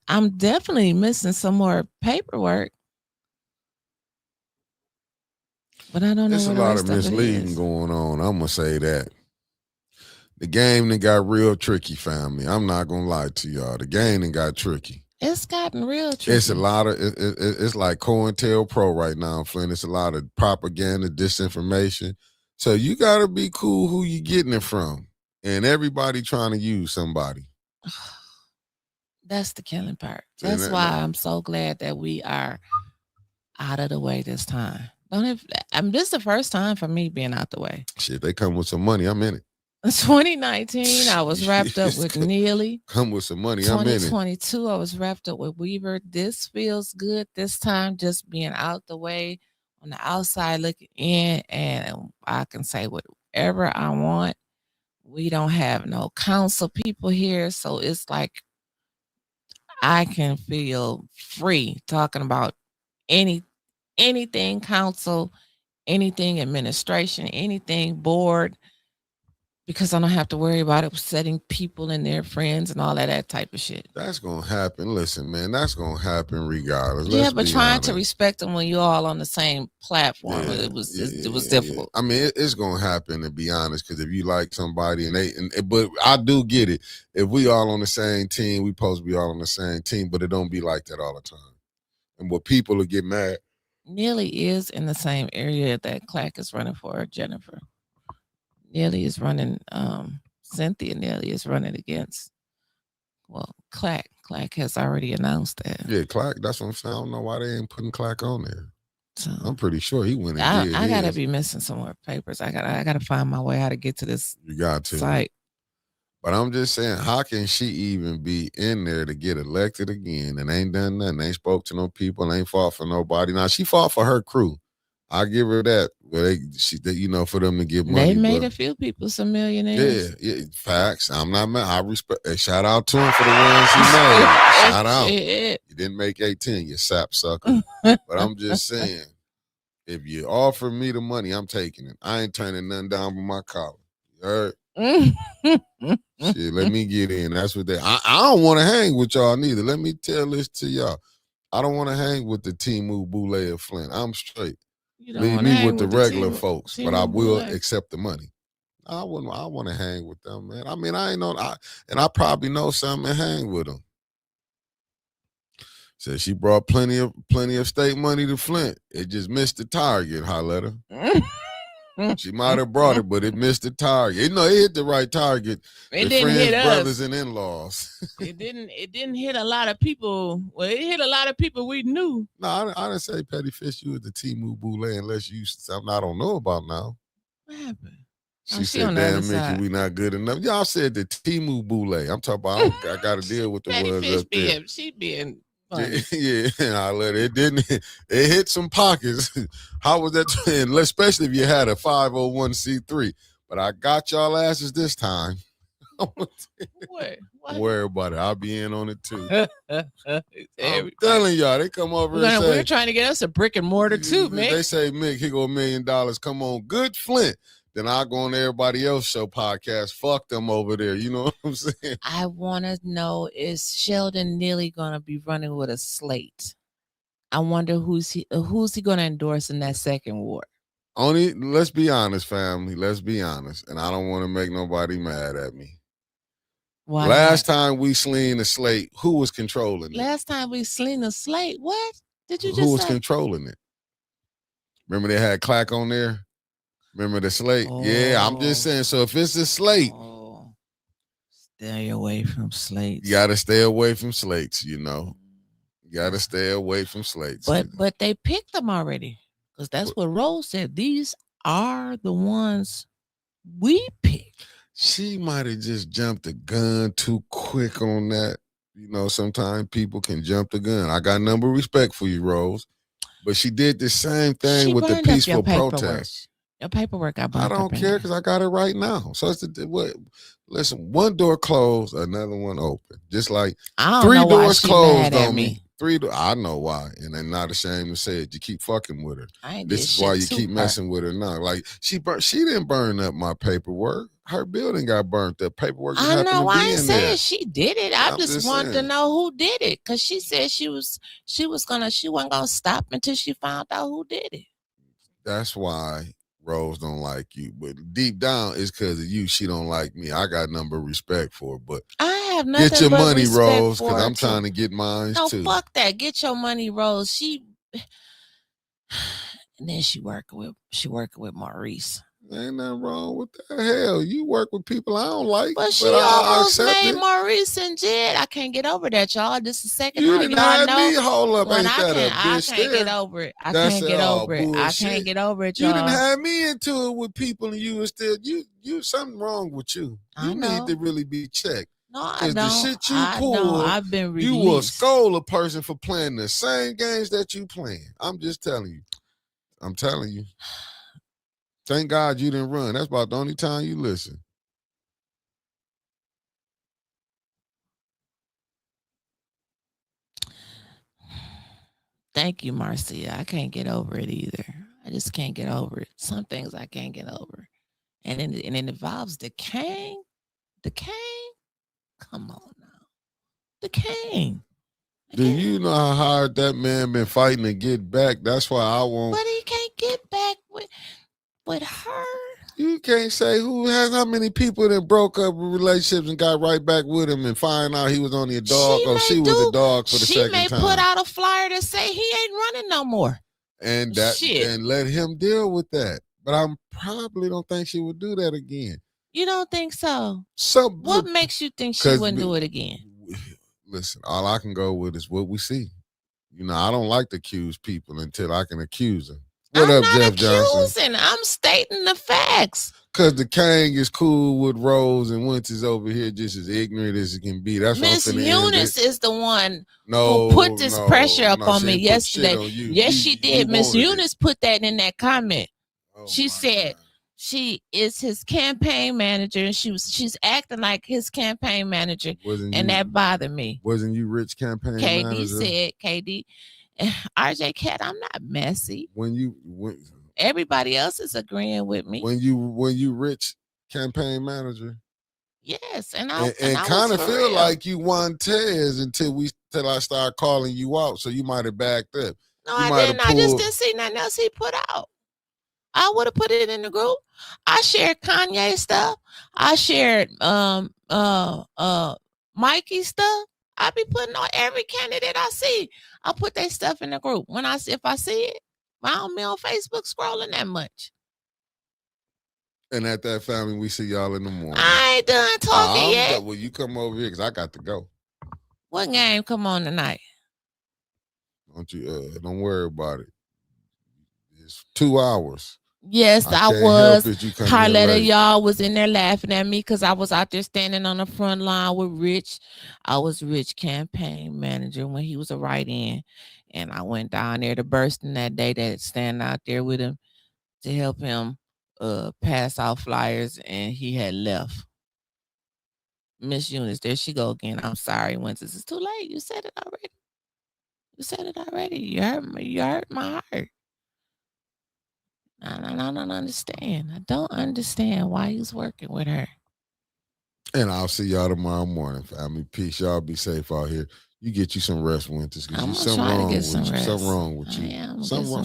I'm definitely missing some more paperwork. But I don't know. There's a lot of misleading going on. I'm gonna say that. The game that got real tricky, family. I'm not gonna lie to y'all. The game that got tricky. It's gotten real tricky. It's a lot of it's like COINTELPRO right now, Flynn. It's a lot of propaganda, disinformation. So you gotta be cool who you getting it from. And everybody trying to use somebody. That's the killing part. That's why I'm so glad that we are out of the way this time. This is the first time for me being out the way. Shit, they come with some money, I'm in it. In 2019, I was wrapped up with Neely. Come with some money, I'm in it. 2022, I was wrapped up with Weaver. This feels good this time, just being out the way, on the outside looking in, and I can say whatever I want. We don't have no council people here, so it's like I can feel free talking about anything council, anything administration, anything board, because I don't have to worry about it setting people and their friends and all that type of shit. That's gonna happen. Listen, man, that's gonna happen regardless. Yeah, but trying to respect them when you're all on the same platform, it was difficult. I mean, it's gonna happen, to be honest, because if you like somebody but I do get it. If we all on the same team, we supposed to be all on the same team, but it don't be like that all the time. And what people will get mad. Neely is in the same area that Clack is running for, Jennifer. Neely is running, Cynthia Neely is running against, Clack. Clack has already announced that. Yeah, Clack, that's what I'm saying. I don't know why they ain't putting Clack on there. So, I'm pretty sure he went and did. I gotta be missing some more papers. I gotta find my way how to get to this site. But I'm just saying, how can she even be in there to get elected again and ain't done nothing, ain't spoke to no people, ain't fought for nobody? Now, she fought for her crew. I give her that. Well, for them to get money. They made a few people some millionaires. Yeah, facts. I'm not mad. I respect. Shout out to him for the ones he made. Shout out. You didn't make 18, you sap sucker. But I'm just saying, if you offer me the money, I'm taking it. I ain't turning nothing down with my collar. You heard? Shit, let me get in. That's what I don't want to hang with y'all neither. Let me tell this to y'all. I don't want to hang with the Timu Boulay of Flint. I'm straight. Leave me with the regular folks, but I will accept the money. I want to hang with them, man. I mean, I probably know some and hang with them. Said she brought plenty of state money to Flint. It just missed the target, Holletta. She might have brought it, but it missed the target. It hit the right target. It didn't hit us. Brothers and in-laws. It didn't hit a lot of people. Well, it hit a lot of people we knew. No, I didn't say Petty Fish, you was the Timu Boulay unless you something I don't know about now. What happened? She said, damn, Mickey, we not good enough. Y'all said the Timu Boulay. I'm talking about, I got to deal with the words up there. She being Yeah, I let it. It hit some pockets. How was that? Especially if you had a 501c3. But I got y'all asses this time. What? Don't worry about it. I'll be in on it too. I'm telling y'all, they come over and say, we're trying to get us a brick and mortar too, Mick. They say, Mick, here go $1 million. Come on, good Flint. Then I'll go on everybody else's show podcast. Fuck them over there. You know what I'm saying? I want to know, is Sheldon Neely going to be running with a slate? I wonder who's he going to endorse in that second ward? Let's be honest, family. Let's be honest. And I don't want to make nobody mad at me. Why Last time we sleen a slate, who was controlling it? Last time we sleen a slate? What? Did you just Who was controlling it? Remember they had Clack on there? Remember the slate? Oh. Yeah, I'm just saying. So if it's a slate, stay away from slates. You got to stay away from slates, You got to stay away from slates. But they picked them already, because that's what Rose said. These are the ones we picked. She might have just jumped the gun too quick on that. Sometimes people can jump the gun. I got number respect for you, Rose. But she did the same thing with the peaceful protest. Your paperwork got burned. I don't care because I got it right now. So it's listen, one door closed, another one open. Just like three doors closed on me. I know why, and I'm not ashamed to say it. You keep fucking with her. This is why you keep messing with her now. Like she didn't burn up my paperwork. Her building got burnt up. Paperwork. I know. I ain't saying she did it. I just wanted to know who did it, because she said she wasn't gonna stop until she found out who did it. That's why Rose don't like you, but deep down it's because of you. She don't like me. I got number of respect for her, but I have nothing get your but money, respect Rose, for because her I'm too. trying to get mine No, too. fuck that. Get your money, Rose. And then she working with Maurice. Ain't nothing wrong with that. Hell, you work with people I don't like, But she I almost accept made it. Maurice and Jed. I can't get over that, y'all. This is the second You night. didn't Y'all have know me. Hold up, when ain't that a I bitch can't there? get over it. I That's can't get all over it. I bullshit. can't get over it, You y'all. didn't have me into it with people, and you were still you. Something wrong with you. You need to really be checked. No, I Because don't. the shit you I pull, don't. I've been released. you will scold a person for playing the same games that you playing. I'm just telling you. I'm telling you. Thank God you didn't run. That's about the only time you listen. Thank you, Marcia. I can't get over it either. I just can't get over it. Some things I can't get over. And it involves the Kang. The Kang? Come on now. The Kang. Do you know how hard that man been fighting to get back? That's why I won't. But he can't get back with her. You can't say how many people that broke up with relationships and got right back with him and find out he was only a dog she was a dog for the second time. She may put out a flyer to say he ain't running no more. And and let him deal with that. But I probably don't think she would do that again. You don't think so? So what makes you think she wouldn't do it again? Listen, all I can go with is what we see. You know, I don't like to accuse people until I can accuse them. What up, Jeff Johnson? I'm stating the facts. Because the Kang is cool with Rose and Wentz is over here just as ignorant as it can be. That's Miss Eunice is the one who put this pressure up on me yesterday. Yes, she did. Miss Eunice put that in that comment. She said she is his campaign manager, and she's acting like his campaign manager, that bothered me. Wasn't you Rich campaign manager? KD said, KD, RJ Cat, I'm not messy. Everybody else is agreeing with me. When you Rich campaign manager? Yes, and kind of feel like you won Tez until I start calling you out, so you might have backed up. No, I didn't. I just didn't see nothing else he put out. I would have put it in the group. I shared Kanye stuff. I shared Mikey stuff. I be putting on every candidate I see. I put their stuff in the group. If I see it, I don't be on Facebook scrolling that much. And at that family, we see y'all in the morning. I ain't done talking yet. Well, you come over here because I got to go. What game come on tonight? Don't worry about it. It's 2 hours. Yes, I was. Carletta, y'all was in there laughing at me because I was out there standing on the front line with Rich. I was Rich campaign manager when he was a write-in. And I went down there to Burston that day to stand out there with him to help him pass out flyers, and he had left. Miss Eunice, there she go again. I'm sorry, Winters. It's too late. You said it already. You hurt me. You hurt my heart. I don't understand. I don't understand why he's working with her. And I'll see y'all tomorrow morning, family. Peace. Y'all be safe out here. You get you some rest, Winters. I'm something wrong with you. Something wrong with you. Something wrong.